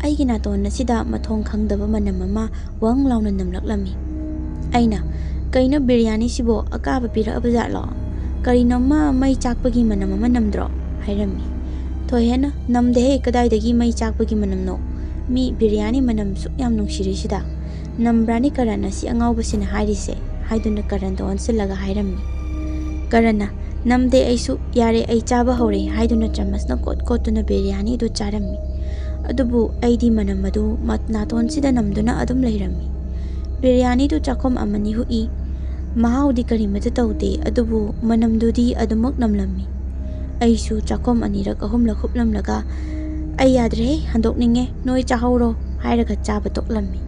ꯑꯩꯒꯤ ꯅꯥꯇꯣꯟ ꯑꯁꯤꯗ ꯃꯊꯣꯡ ꯈꯪꯗꯕ ꯃꯅꯝ ꯑꯃ ꯋꯪ ꯂꯥꯎꯅ ꯅꯝꯂꯛꯂꯝꯃꯤ꯫ ꯑꯩꯅ "ꯀꯩꯅꯣ ꯕꯤꯔꯌꯥꯅꯤꯁꯤꯕꯣ, ꯑꯀꯥꯕ ꯄꯤꯔꯛꯑꯕꯖꯥꯠꯂꯣ? ꯀꯔꯤꯅꯣꯝꯃ ꯃꯩ ꯆꯥꯛꯄꯒꯤ ꯃꯅꯝ ꯑꯃ ꯅꯝꯗ꯭ꯔꯣ" ꯍꯥꯏꯔꯝꯃꯤ꯫ ꯊꯣꯏꯍꯦꯟꯅ "ꯅꯝꯗꯦꯍꯦ, ꯀꯗꯥꯏꯗꯒꯤ ꯃꯩ ꯆꯥꯛꯄꯒꯤ ꯃꯅꯝꯅꯣ? ꯃꯤ ꯕꯤꯔꯌꯥꯅꯤ ꯃꯅꯝ ꯁꯨꯛ ꯌꯥꯝ ꯅꯨꯡꯁꯤꯔꯤꯁꯤꯗ, ꯅꯝꯕ꯭ꯔꯥꯅꯤ ꯀꯔꯟ ꯑꯁꯤ ꯑꯉꯥꯎꯕꯁꯤꯅ ꯍꯥꯏꯔꯤꯁꯦ" ꯍꯥꯏꯗꯨꯅ ꯀꯔꯟꯗ ꯑꯣꯟꯁꯤꯜꯂꯒ ꯍꯥꯏꯔꯝꯃꯤ꯫ ꯀꯔꯟꯅ "ꯅꯝꯗꯦ ꯑꯩꯁꯨ, ꯌꯥꯔꯦ ꯑꯩ ꯆꯥꯕ ꯍꯧꯔꯦ" ꯍꯥꯏꯗꯨꯅ ꯆꯃꯁꯅ ꯀꯣꯠꯇꯨꯅ ꯕꯤꯔꯌꯥꯅꯤ ꯑꯗꯨ ꯆꯥꯔꯝꯃꯤ꯫ ꯑꯗꯨꯕꯨ ꯑꯩꯗꯤ ꯃꯅꯝ ꯑꯗꯨ ꯅꯥꯇꯣꯟꯁꯤꯗ ꯅꯝꯗꯨꯅ ꯑꯗꯨꯝ ꯂꯩꯔꯝꯃꯤ꯫ ꯕꯤꯔꯌꯥꯅꯤꯗꯨ ꯆꯥꯛꯈꯣꯝ ꯑꯃꯅꯤ ꯍꯨꯛꯏ, ꯃꯍꯥꯎꯗꯤ ꯀꯔꯤꯃꯇ ꯇꯧꯗꯦ, ꯑꯗꯨꯕꯨ ꯃꯅꯝꯗꯨꯗꯤ ꯑꯗꯨꯃꯛ ꯅꯝꯂꯝꯃꯤ꯫ ꯑꯩꯁꯨ ꯆꯥꯛꯈꯣꯝ 2ꯔꯛ 3ꯂꯛ ꯍꯨꯞꯂꯝꯂꯒ "ꯑꯩ ꯌꯥꯗ꯭ꯔꯦꯍꯦ, ꯍꯟꯗꯣꯛꯅꯤꯡꯉꯦ, ꯅꯣꯏ ꯆꯥꯍꯧꯔꯣ" ꯍꯥꯏꯔꯒ ꯆꯥꯕ ꯇꯣꯛꯂꯝꯃꯤ꯫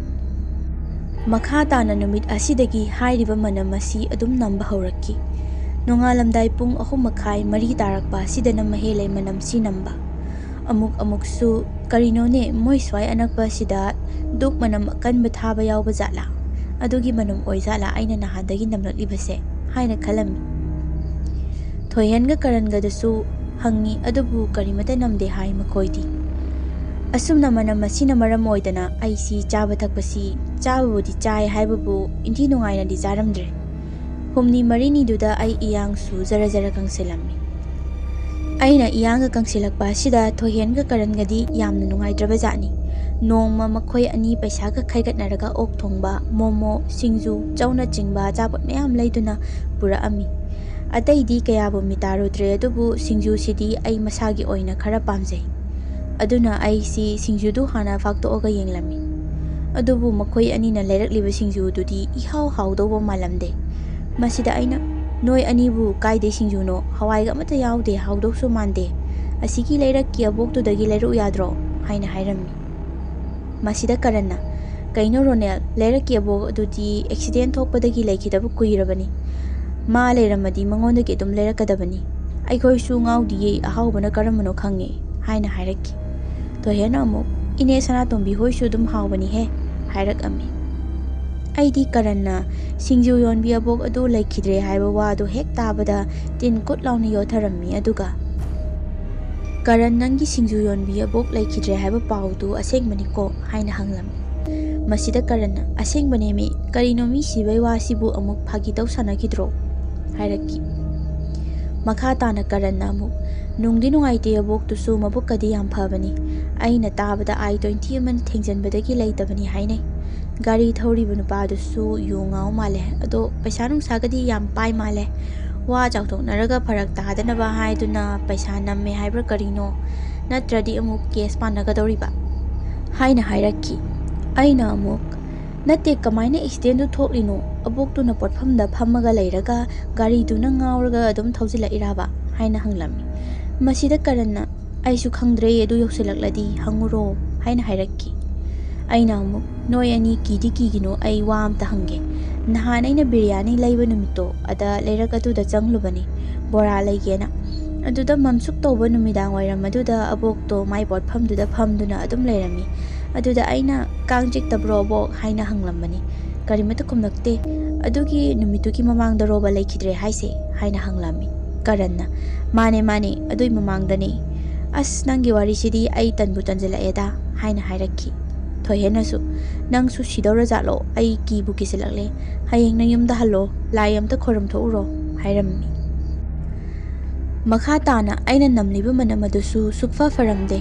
ꯃꯈꯥ ꯇꯥꯅ ꯅꯨꯃꯤꯠ ꯑꯁꯤꯗꯒꯤ ꯍꯥꯏꯔꯤꯕ ꯃꯅꯝ ꯑꯁꯤ ꯑꯗꯨꯝ ꯅꯝꯕ ꯍꯧꯔꯛꯈꯤ꯫ ꯅꯣꯡꯉꯥꯜꯂꯝꯗꯥꯏ ꯄꯨꯡ 3:30, 4 ꯇꯥꯔꯛꯄ ꯑꯁꯤꯗꯅ ꯃꯍꯦꯜꯂꯩ ꯃꯅꯝꯁꯤ ꯅꯝꯕ꯫ ꯑꯃꯨꯛꯁꯨ ꯀꯔꯤꯅꯣꯅꯦ ꯃꯣꯏ ꯁ꯭ꯋꯥꯏ ꯑꯅꯛꯄ ꯑꯁꯤꯗ ꯗꯨꯛ ꯃꯅꯝ ꯑꯀꯟꯕ ꯊꯥꯕ ꯌꯥꯎꯕ ꯖꯥꯠꯂꯥ, ꯑꯗꯨꯒꯤ ꯃꯅꯝ ꯑꯣꯏꯖꯥꯠꯂꯥ ꯑꯩꯅ ꯅꯍꯥꯟꯗꯒꯤ ꯅꯝꯂꯛꯂꯤꯕꯁꯦ ꯍꯥꯏꯅ ꯈꯜꯂꯝꯃꯤ꯫ ꯊꯣꯏꯍꯦꯟꯒ ꯀꯔꯟꯒꯗꯁꯨ ꯍꯪꯉꯤ, ꯑꯗꯨꯕꯨ ꯀꯔꯤꯃꯇ ꯅꯝꯗꯦ ꯍꯥꯏ ꯃꯈꯣꯏꯗꯤ꯫ ꯑꯁꯨꯝꯅ ꯃꯅꯝ ꯑꯁꯤꯅ ꯃꯔꯝ ꯑꯣꯏꯗꯅ ꯑꯩꯁꯤ ꯆꯥꯕ ꯊꯛꯄꯁꯤ ꯆꯥꯕꯕꯨꯗꯤ ꯆꯥꯏ ꯍꯥꯏꯕꯕꯨ ꯏꯟꯊꯤ ꯅꯨꯡꯉꯥꯏꯅꯗꯤ ꯆꯥꯔꯝꯗ꯭ꯔꯦ꯫ ꯍꯨꯝꯅꯤ ꯃꯔꯤꯅꯤꯗꯨꯗ ꯑꯩ ꯏꯌꯥꯡꯁꯨ ꯖꯔ ꯖꯔ ꯀꯪꯁꯤꯜꯂꯝꯃꯤ꯫ ꯑꯩꯅ ꯏꯌꯥꯡꯒ ꯀꯪꯁꯤꯜꯂꯛꯄ ꯑꯁꯤꯗ ꯊꯣꯏꯍꯦꯟꯒ ꯀꯔꯟꯒꯗꯤ ꯌꯥꯝꯅ ꯅꯨꯡꯉꯥꯏꯇ꯭ꯔꯕ ꯖꯥꯠꯅꯤ꯫ ꯅꯣꯡꯃ ꯃꯈꯣꯏ ꯑꯅꯤ ꯄꯩꯁꯥꯒ ꯈꯥꯏꯒꯠꯅꯔꯒ ꯑꯣꯛ ꯊꯣꯡꯕ, ꯃꯣꯃꯣ, ꯁꯤꯡꯖꯨ, ꯆꯧꯅꯆꯤꯡꯕ ꯑꯆꯥꯄꯣꯠ ꯃꯌꯥꯝ ꯂꯩꯗꯨꯅ ꯄꯨꯔꯛꯑꯝꯃꯤ꯫ ꯑꯇꯩꯗꯤ ꯀꯌꯥꯕꯨ ꯃꯤꯇꯥꯔꯨꯗ꯭ꯔꯦ, ꯑꯗꯨꯕꯨ ꯁꯤꯡꯖꯨꯁꯤꯗꯤ ꯑꯩ ꯃꯁꯥꯒꯤ ꯑꯣꯏꯅ ꯈꯔ ꯄꯥꯝꯖꯩ꯫ ꯑꯗꯨꯅ ꯑꯩꯁꯤ ꯁꯤꯡꯖꯨꯗꯨ ꯍꯥꯟꯅ ꯐꯥꯛꯇꯣꯛꯑꯒ ꯌꯦꯡꯂꯝꯃꯤ꯫ ꯑꯗꯨꯕꯨ ꯃꯈꯣꯏ ꯑꯅꯤꯅ ꯂꯩꯔꯛꯂꯤꯕ ꯁꯤꯡꯖꯨꯗꯨꯗꯤ ꯏꯍꯥꯎ ꯍꯥꯎꯗꯧꯕ ꯃꯥꯜꯂꯝꯗꯦ꯫ ꯃꯁꯤꯗ ꯑꯩꯅ, ꯅꯣꯏ ꯑꯅꯤꯕꯨ ꯀꯥꯏꯗꯩ ꯁꯤꯡꯖꯨꯅꯣ, ꯍꯋꯥꯏꯒ ꯑꯃꯠꯇ ꯌꯥꯎꯗꯦ, ꯍꯥꯎꯗꯧꯁꯨ ꯃꯥꯟꯗꯦ, ꯑꯁꯤꯒꯤ ꯂꯩꯔꯛꯀꯤ ꯑꯕꯣꯛꯇꯨꯗꯒꯤ ꯂꯩꯔꯛꯎ ꯌꯥꯗ꯭ꯔꯣ ꯍꯥꯏꯅ ꯍꯥꯏꯔꯝꯃꯤ꯫ ꯃꯁꯤꯗ ꯀꯔꯟꯅ, ꯀꯩꯅꯣ ꯔꯣꯅꯦꯜ, ꯂꯩꯔꯛꯀꯤ ꯑꯕꯣꯛ ꯑꯗꯨꯗꯤ ꯑꯦꯛꯁꯤꯗꯦꯟ ꯊꯣꯛꯄꯗꯒꯤ ꯂꯩꯈꯤꯗꯕ ꯀꯨꯏꯔꯕꯅꯤ꯫ ꯃꯥ ꯂꯩꯔꯝꯃꯗꯤ ꯃꯉꯣꯟꯗꯒꯤ ꯑꯗꯨꯝ ꯂꯩꯔꯛꯀꯗꯕꯅꯤ꯫ ꯑꯩꯈꯣꯏꯁꯨ ꯉꯥꯎꯗꯤꯌꯦ, ꯑꯍꯥꯎꯕꯅ ꯀꯔꯝꯕꯅꯣ ꯈꯪꯉꯦ ꯍꯥꯏꯅ ꯍꯥꯏꯔꯛꯈꯤ꯫ ꯊꯣꯏꯍꯦꯟꯅ ꯑꯃꯨꯛ, ꯏꯅꯦ ꯁꯅꯥꯇꯣꯝꯕꯤ ꯍꯣꯏꯁꯨ ꯑꯗꯨꯝ ꯍꯥꯎꯕꯅꯤꯍꯦ ꯍꯥꯏꯔꯛꯑꯝꯃꯤ꯫ ꯑꯩꯗꯤ ꯀꯔꯟꯅ ꯁꯤꯡꯖꯨ ꯌꯣꯟꯕꯤ ꯑꯕꯣꯛ ꯑꯗꯨ ꯂꯩꯈꯤꯗ꯭ꯔꯦ ꯍꯥꯏꯕ ꯋꯥꯗꯨ ꯍꯦꯛ ꯇꯥꯕꯗ ꯇꯤꯟ ꯀꯨꯠ ꯂꯥꯎꯅ ꯌꯣꯠꯊꯔꯝꯃꯤ꯫ ꯑꯗꯨꯒ, ꯀꯔꯟ, ꯅꯪꯒꯤ ꯁꯤꯡꯖꯨ ꯌꯣꯟꯕꯤ ꯑꯕꯣꯛ ꯂꯩꯈꯤꯗ꯭ꯔꯦ ꯍꯥꯏꯕ ꯄꯥꯎꯗꯨ ꯑꯁꯦꯡꯕꯅꯤꯀꯣ ꯍꯥꯏꯅ ꯍꯪꯂꯝꯃꯤ꯫ ꯃꯁꯤꯗ ꯀꯔꯟꯅ, ꯑꯁꯦꯡꯕꯅꯦꯃꯤ, ꯀꯔꯤꯅꯣ ꯃꯤ ꯁꯤꯕꯩ ꯋꯥꯁꯤꯕꯨ ꯑꯃꯨꯛ ꯐꯥꯒꯤ ꯇꯧ ꯁꯥꯟꯅꯈꯤꯗ꯭ꯔꯣ ꯍꯥꯏꯔꯛꯈꯤ꯫ ꯃꯈꯥ ꯇꯥꯅ ꯀꯔꯟꯅ ꯑꯃꯨꯛ, ꯅꯨꯡꯗꯤ ꯅꯨꯡꯉꯥꯏꯇꯦ, ꯑꯕꯣꯛꯇꯨꯁꯨ ꯃꯕꯨꯛꯀꯗꯤ ꯌꯥꯝ ꯐꯕꯅꯤ꯫ ꯑꯩꯅ ꯇꯥꯕꯗ I-20 ꯑꯃ ꯊꯦꯡꯖꯟꯕꯗꯒꯤ ꯂꯩꯇꯕꯅꯤ ꯍꯥꯏꯅꯩ꯫ ꯒꯥꯔꯤ ꯊꯧꯔꯤꯕ ꯅꯨꯄꯥꯗꯨꯁꯨ ꯌꯨ ꯉꯥꯎ ꯃꯥꯜꯂꯦ, ꯑꯗꯣ ꯄꯩꯁꯥ ꯅꯨꯡꯁꯥꯒꯗꯤ ꯌꯥꯝ ꯄꯥꯏ ꯃꯥꯜꯂꯦ꯫ ꯋꯥ ꯆꯥꯎꯊꯣꯛꯅꯔꯒ ꯐꯔꯛ ꯇꯥꯗꯅꯕ ꯍꯥꯏꯗꯨꯅ ꯄꯩꯁꯥ ꯅꯝꯃꯦ ꯍꯥꯏꯕ꯭ꯔꯥ ꯀꯔꯤꯅꯣ, ꯅꯠꯇ꯭ꯔꯗꯤ ꯑꯃꯨꯛ ꯀꯦꯁ ꯄꯥꯟꯅꯒꯗꯧꯔꯤꯕ ꯍꯥꯏꯅ ꯍꯥꯏꯔꯛꯈꯤ꯫ ꯑꯩꯅ ꯑꯃꯨꯛ, ꯅꯠꯇꯦ, ꯀꯃꯥꯏꯅ ꯑꯦꯛꯁꯤꯗꯦꯟꯗꯨ ꯊꯣꯛꯂꯤꯅꯣ? ꯑꯕꯣꯛꯇꯨꯅ ꯄꯣꯠꯐꯝꯗ ꯐꯝꯃꯒ ꯂꯩꯔꯒ ಗಾꯔꯤꯗꯨꯅ ꯉꯥꯎꯔꯒ ꯑꯗꯨm ꯊꯧꯖꯤꯜꯂꯛꯏꯔꯕ ꯍꯥꯏꯅ ꯍꯪꯂꯝꯃꯤ꯫ ꯃꯁꯤꯗ ꯀꯔꯟꯅ, ꯑꯩꯁꯨ ꯈꯪꯗ꯭ꯔꯦ, ꯑꯗꯨ ꯌꯧꯁꯤꯜꯂꯛꯂꯗꯤ ꯍꯪꯉꯨꯔꯣ ꯍꯥꯏꯅ ꯍꯥꯏꯔꯛꯈꯤ꯫ ꯑꯩꯅ ꯑꯃꯨꯛ, ꯅꯣꯏ ꯑꯅꯤ ꯀꯤꯗꯤ ꯀꯤꯒꯤꯅꯣ, ꯑꯩ ꯋꯥ ꯑꯝꯇ ꯍꯪꯒꯦ꯫ ꯅꯍꯥꯟ ꯑꯩꯅ ꯕꯤꯔꯌꯥꯅꯤ ꯂꯩꯕ ꯅꯨꯃꯤꯠꯇꯣ ꯑꯗ ꯂꯩꯔꯛ ꯑꯗꯨꯗ ꯆꯪꯂꯨꯕꯅꯤ, ꯕꯣꯔꯥ ꯂꯩꯒꯦꯅ꯫ ꯑꯗꯨꯗ ꯃꯝꯁꯨꯛ ꯇꯧꯕ ꯅꯨꯃꯤꯗꯥꯡ ꯋꯥꯏꯔꯝ ꯑꯗꯨꯗ ꯑꯕꯣꯛꯇꯣ ꯃꯥꯏ ꯄꯣꯠꯐꯝꯗꯨꯗ ꯐꯝꯗꯨꯅ ꯑꯗꯨꯝ ꯂꯩꯔꯝꯃꯤ꯫ ꯑꯗꯨꯗ ꯑꯩꯅ, ꯀꯥꯡ ꯆꯤꯛꯇꯕ꯭ꯔꯣ ꯑꯕꯣꯛ ꯍꯥꯏꯅ ꯍꯪꯂꯝꯕꯅꯤ꯫ ꯀꯔꯤꯃꯇ ꯈꯨꯝꯂꯛꯇꯦ꯫ ꯑꯗꯨꯒꯤ ꯅꯨꯃꯤꯠꯇꯨꯒꯤ ꯃꯃꯥꯡꯗꯔꯣꯕ ꯂꯩꯈꯤꯗ꯭ꯔꯦ ꯍꯥꯏꯁꯦ ꯍꯥꯏꯅ ꯍꯪꯂꯝꯃꯤ꯫ ꯀꯔꯟꯅ, ꯃꯥꯅꯦ ꯃꯥꯅꯦ, ꯑꯗꯨꯏ ꯃꯃꯥꯡꯗꯅꯦ꯫ ꯑꯁ, ꯅꯪꯒꯤ ꯋꯥꯔꯤꯁꯤꯗꯤ ꯑꯩ ꯇꯟꯕꯨ ꯇꯟꯖꯜꯂꯛꯑꯦꯗ ꯍꯥꯏꯅ ꯍꯥꯏꯔꯛꯈꯤ꯫ ꯊꯣꯏꯍꯦꯟꯅꯁꯨ, ꯅꯪꯁꯨ ꯁꯤꯗꯧꯔꯖꯥꯠꯂꯣ, ꯑꯩ ꯀꯤꯕꯨ ꯀꯤꯁꯤꯜꯂꯛꯂꯦ, ꯍꯌꯦꯡ ꯅꯌꯨꯝꯗ ꯍꯜꯂꯣ, ꯂꯥꯏ ꯑꯝꯇ ꯈꯣꯏꯔꯝꯊꯣꯛꯎꯔꯣ ꯍꯥꯏꯔꯝꯃꯤ꯫ ꯃꯈꯥ ꯇꯥꯅ ꯑꯩꯅ ꯅꯝꯂꯤꯕ ꯃꯅꯝ ꯑꯗꯨꯁꯨ ꯁꯨꯛꯐ ꯐꯔꯝꯗꯦ꯫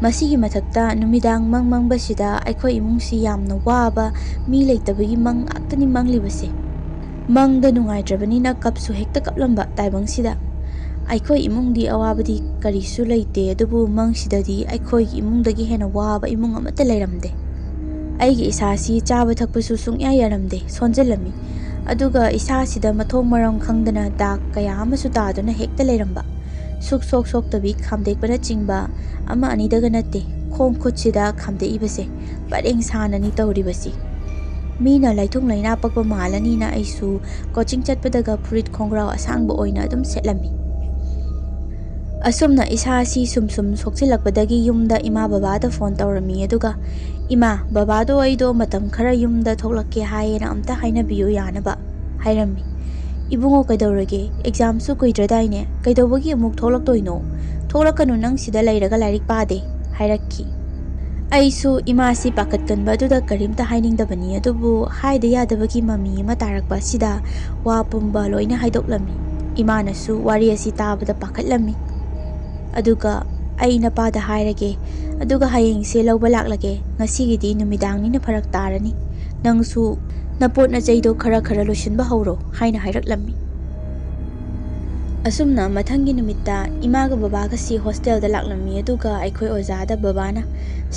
ꯃꯁꯤꯒꯤ ꯃꯊꯛꯇ ꯅꯨꯃꯤꯗꯥꯡ ꯃꯪꯕꯁꯤꯗ ꯑꯩꯈꯣꯏ ꯏꯃꯨꯡꯁꯤ ꯌꯥꯝꯅ ꯋꯥꯕ, ꯃꯤ ꯂꯩꯇꯕꯒꯤ ꯃꯪ ꯉꯥꯛꯇꯅꯤ ꯃꯪꯂꯤꯕꯁꯦ꯫ ꯃꯪꯗ ꯅꯨꯡꯉꯥꯏꯇ꯭ꯔꯕꯅꯤꯅ ꯀꯞꯁꯨ ꯍꯦꯛꯇ ꯀꯞꯂꯝꯕ ꯇꯥꯏꯕꯪꯁꯤꯗ꯫ ꯑꯩꯈꯣꯏ ꯏꯃꯨꯡꯗꯤ ꯑꯋꯥꯕꯗꯤ ꯀꯔꯤꯁꯨ ꯂꯩꯇꯦ, ꯑꯗꯨꯕు ꯃꯪꯁꯤꯗꯗꯤ ꯑꯩꯈꯣꯏꯒꯤ ꯏꯃꯨꯡꯗꯒꯤ ꯍꯦꯟꯅ ꯋꯥꯕ ꯏꯃꯨꯡ ꯑꯃꯠꯇ ꯂꯩꯔꯝꯗꯦ꯫ ꯑꯩꯒꯤ ꯏꯁꯥꯁꯤ ꯆꯥꯕ ꯊꯛꯄꯁꯨ ꯁꯨꯡꯌꯥ ꯌꯥꯔꯝꯗꯦ, ꯁꯣꯟꯖꯜꯂꯝꯃꯤ꯫ ꯑꯗꯨꯒ ꯏꯁꯥꯁꯤꯗ ꯃꯊꯣꯡ ꯃꯔꯝ ꯈꯪꯗꯅ ꯗꯥꯛ ꯀꯌా ꯑꯃꯁꯨ ꯇꯥꯗꯨꯅ ꯍꯦꯛꯇ ꯂꯩꯔꯝꯕ꯫ ꯁꯨꯛꯁꯣꯛ ꯁꯣꯛꯇꯕꯤ ꯈꯥꯝꯗꯦꯛꯄꯅꯆꯤꯡꯕ ꯑꯃ ꯑꯅꯤꯗꯒ ꯅꯠꯇꯦ, ꯈꯣꯡ ꯈꯨꯠꯁꯤꯗ ꯈꯥꯝꯗꯦꯛꯏꯕꯁꯦ ꯄꯔꯦꯡ ꯁꯥꯅꯅꯤ ꯇꯧꯔꯤꯕꯁꯤ꯫ ꯃꯤꯅ ꯂꯩꯊꯨꯡ ꯂꯩꯅꯥ ꯄꯛꯄ ꯃꯥꯜꯂꯅꯤꯅ ꯑꯩꯁꯨ ꯀꯣꯆꯤꯡ ꯆꯠꯄꯗꯒ ꯐꯨꯔꯤꯠ ꯈꯣꯡꯒ꯭ꯔꯥꯎ ꯑꯁꯥꯡꯕ ꯑꯣꯏꯅ ꯑꯗꯨꯝ ꯁꯦꯠꯂꯝꯃꯤ꯫ ꯑꯁꯨꯝꯅ ꯏꯁꯥꯁꯤ ꯁꯨꯝ ꯁꯣꯛꯆꯤꯜꯂꯛꯄꯗꯒꯤ ꯌꯨꯝꯗ ꯏꯃꯥ ꯕꯕꯥꯗ ꯐꯣꯟ ꯇꯧꯔꯝꯃꯤ꯫ ꯑꯗꯨꯒ, ꯏꯃꯥ, ꯕꯕꯥꯗꯣ ꯑꯩꯗꯣ ꯃꯇꯝ ꯈꯔ ꯌꯨꯝꯗ ꯊꯣꯛꯂꯛꯀꯦ ꯍꯥꯏꯌꯦꯅ ꯑꯝꯇ ꯍꯥꯏꯅꯕꯤꯌꯨ ꯌꯥꯅꯕ ꯍꯥꯏꯔꯝꯃꯤ꯫ ꯏꯕꯨꯡꯉꯣ, ꯀꯩꯗꯧꯔꯒꯦ? ꯑꯦꯛꯖꯥꯝꯁꯨ ꯀꯨꯏꯗ꯭ꯔꯗꯥꯏꯅꯦ, ꯀꯩꯗꯧꯕꯒꯤ ꯑꯃꯨꯛ ꯊꯣꯛꯂꯛꯇꯣꯏꯅꯣ? ꯊꯣꯛꯂꯛꯀꯅꯨ, ꯅꯪ ꯁꯤꯗ ꯂꯩꯔꯒ ꯂꯥꯏꯔꯤꯛ パꯗꯦ ꯍꯥꯏꯔꯛꯈꯤ꯫ ꯑꯩꯁꯨ ꯏꯃꯥꯁꯤ ꯄꯥꯈꯠꯀꯟꯕ ꯑꯗꯨꯗ ꯀꯔꯤꯝꯇ ꯍꯥꯏꯅꯤꯡꯗꯕꯅꯤ, ꯑꯗꯨꯕꯨ ꯍꯥꯏꯗ ꯌꯥꯗꯕꯒꯤ ꯃꯃꯤ ꯑꯃ తాꯔꯛꯄ ꯑꯁꯤꯗ ꯋꯥ ꯄꯨꯝꯕ ꯂꯣꯏꯅ ꯍꯥꯏꯗꯣꯛꯂꯝꯃꯤ꯫ ꯏꯃꯥꯅꯁꯨ ꯋꯥꯔꯤ ꯑꯁꯤ ꯇꯥꯕꯗ ꯄꯥꯈꯠꯂꯝꯃꯤ꯫ ꯑꯗꯨꯒ, ꯑꯩ ꯅꯄꯥꯗ ꯍꯥꯏꯔꯒꯦ, ꯑꯗꯨꯒ ꯍꯌꯦꯡꯁꯦ ꯂꯧꯕ ꯂꯥꯛꯂꯒꯦ, ꯉꯁꯤꯒꯤꯗꯤ ꯅꯨꯃꯤꯗꯥꯡꯅꯤꯅ ꯐꯔꯛ ꯇꯥꯔꯅꯤ, ꯅꯪꯁꯨ ꯅꯄꯣꯠ ꯅꯆꯩꯗꯣ ꯈꯔ ꯈꯔ ꯂꯣꯏꯁꯤꯟꯕ ꯍꯧꯔꯣ ꯍꯥꯏꯅ ꯍꯥꯏꯔꯛꯂꯝꯃꯤ꯫ ꯑꯁꯨꯝꯅ ꯃꯊꯪꯒꯤ ꯅꯨꯃꯤꯠꯇ ꯏꯃꯥꯒ ꯕꯕꯥꯒꯁꯤ ꯍꯣꯁꯇꯦꯜꯗ ꯂꯥꯛꯂꯝꯃꯤ꯫ ꯑꯗꯨꯒ ꯑꯩꯈꯣꯏ ꯑꯣꯖꯥꯗ ꯕꯕꯥꯅ,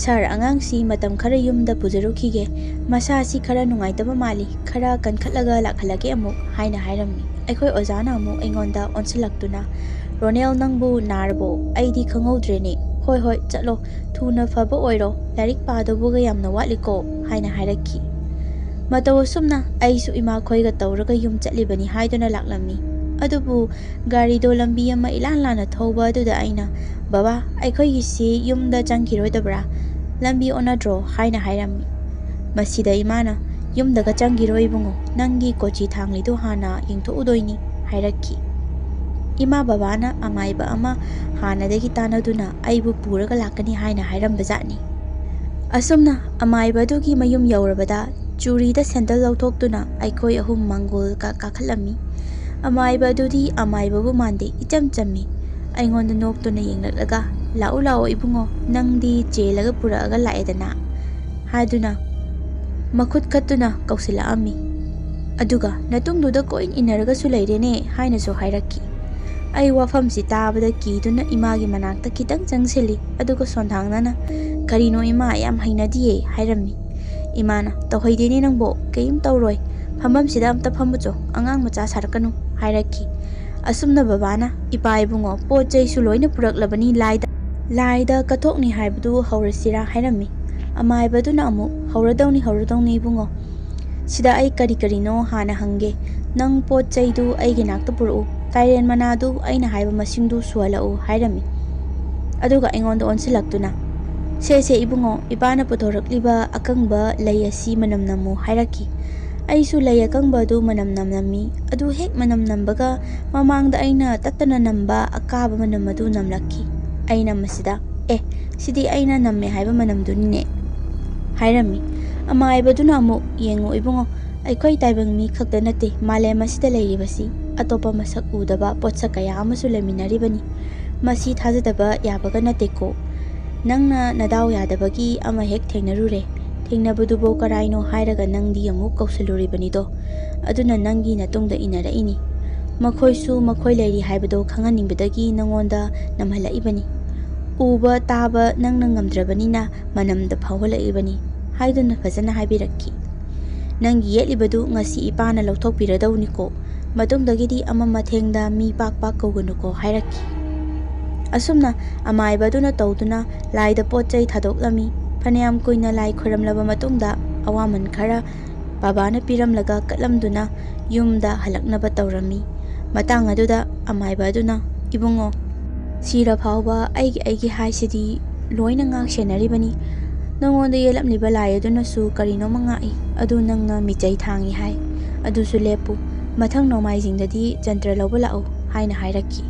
ꯁꯥꯔ, ꯑꯉꯥꯡꯁꯤ ꯃꯇꯝ ꯈꯔ ꯌꯨꯝꯗ ꯄꯨꯖꯔꯨꯈꯤꯒꯦ, ꯃꯁꯥꯁꯤ ꯈꯔ ꯅꯨꯡꯉꯥꯏꯇꯕ ꯃꯥꯜꯂꯤ, ꯈꯔ ꯀꯟꯈꯠꯂꯒ ꯂꯥꯛꯍꯜꯂꯒꯦ ꯑꯃꯨꯛ ꯍꯥꯏꯅ ꯍꯥꯏꯔꯝꯃꯤ꯫ ꯑꯩꯈꯣꯏ ꯑꯣꯖꯥꯅ ꯑꯃꯨꯛ ꯑꯩꯉꯣꯟꯗ ꯑꯣꯟꯁꯤꯜꯂꯛꯇꯨꯅ, ꯔꯣꯅꯦꯜ, ꯅꯪꯕꯨ ꯅꯥꯔꯕꯣ? ꯑꯩꯗꯤ ꯈꯪꯍꯧꯗ꯭ꯔꯦꯅꯦ꯫ ꯍꯣꯏ ꯍꯣꯏ, ꯆꯠꯂꯣ, ꯊꯨꯅ ꯐꯕ ꯑꯣꯏꯔꯣ, ꯂꯥꯏꯔꯤꯛ ꯄꯥꯗꯧꯕꯒ ꯌꯥꯝꯅ ꯋꯥꯠꯂꯤꯀꯣ ꯍꯥꯏꯅ ꯍꯥꯏꯔꯛꯈꯤ꯫ ꯃꯇꯧ ꯑꯁꯨꯝꯅ ꯑꯩꯁꯨ ꯏꯃꯥꯈꯣꯏꯒ ꯇꯧꯔꯒ ꯌꯨꯝ ꯆꯠꯂꯤꯕꯅꯤ ꯍꯥꯏꯗꯨꯅ ꯂꯥꯛꯂꯝꯃꯤ꯫ ꯑꯗꯨꯕꯨ ꯒꯥꯔꯤꯗꯣ ꯂꯝꯕꯤ ꯑꯃ ꯏꯂꯥꯟ ꯂꯥꯟꯅ ꯊꯧꯕ ꯑꯗꯨꯗ ꯑꯩꯅ "ꯕꯕꯥ, ꯑꯩꯈꯣꯏꯒꯤꯁꯤ ꯌꯨꯝꯗ ꯆꯪꯈꯤꯔꯣꯏꯗꯕ꯭ꯔꯥ? ꯂꯝꯕꯤ ꯑꯣꯟꯅꯗ꯭ꯔꯣ?" ꯍꯥꯏꯅ ꯍꯥꯏꯔꯝꯃꯤ꯫ ꯃꯁꯤꯗ ꯏꯃꯥꯅ "ꯌꯨꯝꯗꯒ ꯆꯪꯈꯤꯔꯣꯏ ꯏꯕꯨꯡꯉꯣ, ꯅꯪꯒꯤ ꯀꯣꯆꯤ ꯊꯥꯡꯂꯤꯗꯣ ꯍꯥꯟꯅ ꯌꯦꯡꯊꯣꯛꯎꯗꯣꯏꯅꯤ" ꯍꯥꯏꯔꯛꯈꯤ꯫ ꯏꯃꯥ ꯕꯕꯥꯅ ꯑꯃꯥꯏꯕ ꯑꯃ ꯍꯥꯟꯅꯗꯒꯤ ꯇꯥꯟꯅꯗꯨꯅ ꯑꯩꯕꯨ ꯄꯨꯔꯒ ꯂꯥꯛꯀꯅꯤ ꯍꯥꯏꯅ ꯍꯥꯏꯔꯝꯕꯖꯥꯠꯅꯤ꯫ ꯑꯁꯨꯝꯅ ꯑꯃꯥꯏꯕ ꯑꯗꯨꯒꯤ ꯃꯌꯨꯝ ꯌꯧꯔꯕꯗ ꯆꯨꯔꯤꯗ ꯁꯦꯟꯗꯜ ꯂꯧꯊꯣꯛꯇꯨꯅ ꯑꯩꯈꯣꯏ ꯑꯍꯨꯝ ꯃꯥꯡꯒꯣꯜ ꯀꯥꯈꯠꯂꯝꯃꯤ꯫ ꯑꯃꯥꯏꯕ ꯑꯗꯨꯗꯤ ꯑꯃꯥꯏꯕꯕꯨ ꯃꯥꯟꯗꯦ, ꯏꯆꯝ ꯆꯝꯃꯤ꯫ ꯑꯩꯉꯣꯟꯗ ꯅꯣꯛꯇꯨꯅ ꯌꯦꯡꯂꯛꯂꯒ "ꯂꯥꯛꯎ ꯂꯥꯛꯑꯣ ꯏꯕꯨꯡꯉꯣ, ꯅꯪꯗꯤ ꯆꯦꯜꯂꯒ ꯄꯨꯔꯛꯑꯒ ꯂꯥꯛꯑꯦꯗꯅ" ꯍꯥꯏꯗꯨꯅ ꯃꯈꯨꯠ ꯈꯠꯇꯨꯅ ꯀꯧꯁꯤꯜꯂꯛꯑꯝꯃꯤ꯫ ꯑꯗꯨꯒ "ꯅꯇꯨꯡꯗꯨꯗ ꯀꯣꯏꯟ ꯏꯟꯅꯔꯒꯁꯨ ꯂꯩꯔꯦꯅꯦ" ꯍꯥꯏꯅꯁꯨ ꯍꯥꯏꯔꯛꯈꯤ꯫ ꯑꯩ ꯋꯥꯐꯝꯁꯤ ꯇꯥꯕꯗ ꯀꯤꯗꯨꯅ ꯏꯃꯥꯒꯤ ꯃꯅꯥꯛꯇ ꯈꯤꯇꯪ ꯆꯪꯁꯤꯜꯂꯤ, ꯑꯗꯨꯒ ꯁꯣꯟꯊꯥꯡꯅꯅ "ꯀꯔꯤꯅꯣ ꯏꯃꯥ, ꯌꯥꯝ ꯍꯩꯅꯗꯤꯌꯦ" ꯍꯥꯏꯔꯝꯃꯤ꯫ ꯏꯃꯥꯅ "ꯇꯧꯍꯩꯗꯦꯅꯦ ꯅꯪꯕꯣ, ꯀꯩꯝ ꯇꯧꯔꯣꯏ, ꯐꯝꯐꯝꯁꯤꯗ ꯑꯝꯇ ꯐꯝꯃꯨꯆꯣ, ꯑꯉꯥꯡ ꯃꯆꯥ ꯁꯥꯔꯛꯀꯅꯨ" ꯍꯥꯏꯔꯛꯈꯤ꯫ ꯑꯁꯨꯝꯅ ꯕꯕꯥꯅ "ꯏꯄꯥ ꯏꯕꯨꯡꯉꯣ, ꯄꯣꯠ ꯆꯩꯁꯨ ꯂꯣꯏꯅ ꯄꯨꯔꯛꯂꯕꯅꯤ, ꯂꯥꯏꯗ ꯀꯠꯊꯣꯛꯅꯤ ꯍꯥꯏꯕꯗꯨ ꯍꯧꯔꯁꯤꯔꯥ" ꯍꯥꯏꯔꯝꯃꯤ꯫ ꯑꯃꯥꯏꯕꯗꯨꯅ ꯑꯃꯨꯛ "ꯍꯧꯔꯗꯧꯅꯤ ꯍꯧꯔꯗꯧꯅꯤ ꯏꯕꯨꯡꯉꯣ, ꯁꯤꯗ ꯑꯩ ꯀꯔꯤ ꯀꯔꯤꯅೋ ꯍꯥꯟꯅ ꯍꯪꯒꯦ, ꯅꯪ ꯄꯣꯠ ꯆꯩꯗꯨ ꯑꯩꯒꯤ ꯅꯥꯛꯇ ꯄꯨꯔꯛꯎ, ꯇꯥꯏꯔꯦꯟ ꯃꯅꯥꯗꯨ ꯑꯩꯅ ꯍꯥꯏꯕ ꯃꯁꯤꯡꯗꯨ ꯁꯨꯍꯜꯂꯛꯎ" ꯍꯥꯏꯔꯝꯃꯤ꯫ ꯑꯗꯨꯒ ꯑꯩꯉꯣꯟꯗ ꯑꯣꯟꯁꯤꯜꯂꯛꯇꯨꯅ "ꯁꯦ ꯏꯕꯨꯡꯉꯣ, ꯏꯄꯥꯅ ꯄꯨꯊꯣꯔꯛꯂꯤꯕ ꯑꯀꯪꯕ ꯂꯩ ꯑꯁꯤ ꯃꯅꯝ ꯅꯝꯃꯨ" ꯍꯥꯏꯔꯛꯈꯤ꯫ ꯑꯩꯁꯨ ꯂꯩ ꯑꯀꯪꯕ ꯑꯗꯨ ꯃꯅꯝ ꯅꯝꯃꯤ꯫ ꯑꯗꯨ ꯍꯦꯛ ꯃꯅꯝ ꯅꯝꯕꯒ ꯃꯃꯥꯡꯗ ꯑꯩꯅ ꯇꯠꯇꯅ ꯅꯝꯕ ꯑꯀꯥꯕ ꯃꯅꯝ ꯑꯗꯨ ꯅꯝꯂꯛꯈꯤ꯫ ꯑꯩꯅ ꯃꯁꯤꯗ "ꯑꯦ, ꯁꯤꯗꯤ ꯑꯩꯅ ꯅꯝꯃꯦ ꯍꯥꯏꯕ ꯃꯅꯝꯗꯨꯅꯤꯅꯦ" ꯍꯥꯏꯔꯝꯃꯤ꯫ ꯑꯃꯥꯏꯕꯗꯨꯅ ꯑꯃꯨꯛ "ꯌꯦꯡꯉꯨ ꯏꯕꯨꯡꯉꯣ, ꯑꯩꯈꯣꯏ ꯇꯥꯏꯕꯪ ꯃꯤ ꯈꯛꯇ ꯅꯠꯇꯦ, ꯃꯥꯂꯦꯝ ꯑꯁꯤꯗ ꯂꯩꯔꯤꯕꯁꯤ ꯑꯇꯣꯞꯄ ꯃꯁꯛ ꯎꯗꯕ ꯄꯣꯠꯁꯛ ꯀꯌꯥ ꯑꯃꯁꯨ ꯂꯩꯃꯤꯟꯅꯔꯤꯕꯅꯤ, ꯃꯁꯤ ꯊꯥꯖꯗꯕ ꯌꯥꯕꯒ ꯅꯠꯇꯦꯀꯣ꯫ ꯅꯪꯅ ꯅꯗꯥꯎ ꯌꯥꯗꯕꯒꯤ ꯑꯃ ꯍꯦꯛ ꯊꯦꯡꯅꯔꯨꯔꯦ, ꯊꯦꯡꯅꯕꯗꯨꯕꯨ ꯀꯔꯥꯏꯅꯣ ꯍꯥꯏꯔꯒ ꯅꯪꯗꯤ ꯑꯃꯨꯛ ꯀꯧꯁꯤꯜꯂꯨꯔꯤꯕꯅꯤꯗꯣ, ꯑꯗꯨꯅ ꯅꯪꯒꯤ ꯅꯇꯨꯡꯗ ꯏꯟꯅꯔꯛꯏꯅꯤ, ꯃꯈꯣꯏꯁꯨ ꯃꯈꯣꯏ ꯂꯩꯔꯤ ꯍꯥꯏꯕꯗꯣ ꯈꯪꯍꯟꯅꯤꯡꯕꯗꯒꯤ ꯅꯉꯣꯟꯗ ꯅꯝꯍꯜꯂꯛꯏꯕꯅꯤ, ꯎꯕ ꯇꯥꯕ ꯅꯪꯅ ꯉꯝꯗ꯭ꯔꯕꯅꯤꯅ ꯃꯅꯝꯗ ꯐꯥꯎꯍꯜꯂꯛꯏꯕꯅꯤ" ꯍꯥꯏꯗꯨꯅ ꯐꯖꯅ ꯍꯥꯏꯕꯤꯔꯛꯈꯤ꯫ "ꯅꯪꯒꯤ ꯌꯦꯠꯂꯤꯕꯗꯨ ꯉꯁꯤ ꯏꯄꯥꯅ ꯂꯧꯊꯣꯛꯄꯤꯔꯗꯧꯅꯤꯀꯣ, ꯃꯇꯨꯡꯗꯒꯤꯗꯤ ꯑꯃ ꯃꯊꯦꯡꯗ ꯃꯤ ꯄꯥꯛ ꯀꯧꯒꯅꯨꯀꯣ" ꯍꯥꯏꯔꯛꯈꯤ꯫ ꯑꯁꯨꯝꯅ ꯑꯃꯥꯏꯕ ꯑꯗꯨꯅ ꯇꯧꯗꯨꯅ ꯂꯥꯏꯗ ꯄꯣꯠ ꯆꯩ ꯊꯥꯗꯣꯛꯂꯝꯃꯤ꯫ ꯐꯅꯌꯥꯝ ꯀꯨꯏꯅ ꯂꯥꯏ ꯈꯣꯏꯔꯝꯂꯕ ꯃꯇꯨꯡꯗ ꯑꯋꯥꯃꯟ ꯈꯔ ꯕꯕꯥꯅ ꯄꯤꯔꯝꯂꯒ ꯀꯠꯂꯝꯗꯨꯅ ꯌꯨꯝꯗ ꯍꯜꯂꯛꯅꯕ ꯇꯧꯔꯝꯃꯤ꯫ ꯃꯇꯥꯡ ꯑꯗꯨꯗ ꯑꯃꯥꯏꯕ ꯑꯗꯨꯅ "ꯏꯕꯨꯡꯉꯣ, ꯁꯤꯔ ꯐꯥꯎꯕ ꯑꯩꯒꯤ ꯍꯥꯏꯁꯤꯗꯤ ꯂꯣꯏꯅ ꯉꯥꯛ ꯁꯦꯟꯅꯔꯤꯕꯅꯤ, ꯅꯉꯣꯟꯗ ꯌꯦꯠꯂꯝꯂꯤꯕ ꯂꯥꯏ ꯑꯗꯨꯅꯁꯨ ꯀꯔꯤꯅꯣꯃ ꯉꯥꯛꯏ, ꯑꯗꯨ ꯅꯪꯅ ꯃꯤꯆꯩ ꯊꯥꯡꯉꯤ ꯍꯥꯏ, ꯑꯗꯨꯁꯨ ꯂꯦꯞꯄꯨ, ꯃꯊꯪ ꯅꯣꯡꯃꯥꯏꯖꯤꯡꯗꯗꯤ ꯖꯟꯇ꯭ꯔ ꯂꯧꯕ ꯂꯥꯛꯎ" ꯍꯥꯏꯅ ꯍꯥꯏꯔꯛꯈꯤ꯫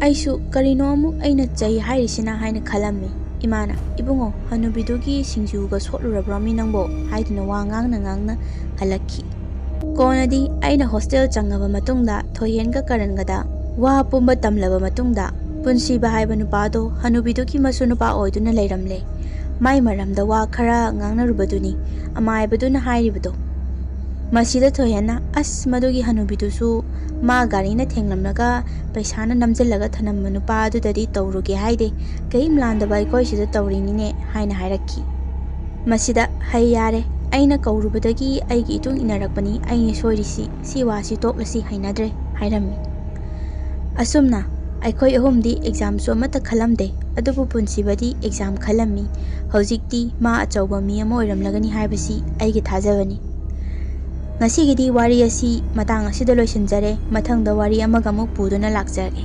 ꯑꯩꯁꯨ ꯀꯔꯤꯅꯣ ꯑꯃꯨꯛ ꯑꯩꯅ ꯆꯩ ꯍꯥꯏꯔꯤꯁꯤꯅ ꯍꯥꯏꯅ ꯈꯜꯂꯝꯃꯤ꯫ ꯏꯃꯥꯅ "ꯏꯕꯨꯡꯉꯣ, ꯍꯅꯨꯕꯤꯗꯨꯒꯤ ꯁꯤꯡꯖꯨꯒ ꯁꯣꯠꯂꯨꯔꯕ꯭ꯔꯣꯃꯤ ꯅꯪꯕꯣ" ꯍꯥꯏꯗꯨꯅ ꯋꯥ ꯉꯥꯡꯅ ꯍꯜꯂꯛꯈꯤ꯫ ꯀꯣꯟꯅꯗꯤ ꯑꯩꯅ ꯍꯣꯁꯇꯦꯜ ꯆꯪꯉꯕ ꯃꯇꯨꯡꯗ ꯊꯣꯏꯍꯦꯟꯒ ꯀꯔꯟꯒꯗ ꯋꯥ ꯄꯨꯝꯕ ꯇꯝꯂꯕ ꯃꯇꯨꯡꯗ ꯄꯨꯟꯁꯤꯕ ꯍꯥꯏꯕ ꯅꯨꯄꯥꯗꯣ ꯍꯅꯨꯕꯤꯗꯨꯒꯤ ꯃꯁꯨ ꯅꯨꯄꯥ ꯑꯣꯏꯗꯨꯅ ꯂꯩꯔꯝꯂꯦ꯫ ꯃꯥꯏ ꯃꯔꯝꯗ ꯋꯥ ꯈꯔ ꯉꯥꯡꯅꯔꯨꯕꯗꯨꯅꯤ ꯑꯃꯥꯏꯕꯗꯨꯅ ꯍꯥꯏꯔꯤꯕꯗꯣ꯫ ꯃꯁꯤꯗ ꯊꯣꯏꯍꯦꯟꯅ "ꯑꯁ, ꯃꯗꯨꯒꯤ ꯍꯅꯨꯕꯤꯗꯨꯁꯨ ꯃꯥ ꯒꯥꯔꯤꯅ ꯊꯦꯡꯂꯝꯂꯒ ꯄꯩꯁꯥꯅ ꯅꯝꯖꯜꯂꯒ ꯊꯅꯝꯕ ꯅꯨꯄꯥ ꯑꯗꯨꯗꯗꯤ ꯇꯧꯔꯨꯒꯦ ꯍꯥꯏꯗꯦ, ꯀꯩꯝ ꯂꯥꯟꯗꯕ ꯑꯩꯈꯣꯏ ꯁꯤꯗ ꯇꯧꯔꯤꯅꯤꯅꯦ" ꯍꯥꯏꯅ ꯍꯥꯏꯔꯛꯈꯤ꯫ ꯃꯁꯤꯗ "ꯍꯩ ꯌꯥꯔꯦ, ꯑꯩꯅ ꯀꯧꯔꯨꯕꯗꯒꯤ ꯑꯩꯒꯤ ꯏꯇꯨꯡ ꯏꯟꯅꯔꯛꯄꯅꯤ ꯑꯩꯅ ꯁꯣꯏꯔꯤꯁꯤ, ꯁꯤ ꯋꯥꯁꯤ ꯇꯣꯛꯂꯁꯤ, ꯍꯩꯅꯗ꯭ꯔꯦ" ꯍꯥꯏꯔꯝꯃꯤ꯫ ꯑꯁꯨꯝꯅ ꯑꯩꯈꯣꯏ ꯑꯍꯨꯝꯗꯤ ꯑꯦꯛꯖꯥꯝꯁꯨ ꯑꯃꯠꯇ ꯈꯜꯂꯝꯗꯦ, ꯑꯗꯨꯕꯨ ꯄꯨꯟꯁꯤꯕꯗꯤ ꯑꯦꯛꯖꯥꯝ ꯈꯜꯂꯝꯃꯤ꯫ ꯍꯧꯖꯤꯛꯇꯤ ꯃꯥ ꯑꯆꯧꯕ ꯃꯤ ꯑꯃ ꯑꯣꯏꯔꯝꯂꯒꯅꯤ ꯍꯥꯏꯕꯁꯤ ꯑꯩꯒꯤ ꯊꯥꯖꯕꯅꯤ꯫ ꯉꯁꯤꯒꯤꯗꯤ ꯋꯥꯔꯤ ꯑꯁꯤ ꯃꯇꯥꯡ ꯑꯁꯤꯗ ꯂꯣꯏꯁꯤꯟꯖꯔꯦ꯫ ꯃꯊꯪꯗ ꯋꯥꯔꯤ ꯑꯃꯒ ꯑꯃꯨꯛ ꯄꯨꯗꯨꯅ ꯂꯥꯛꯆꯒꯦ꯫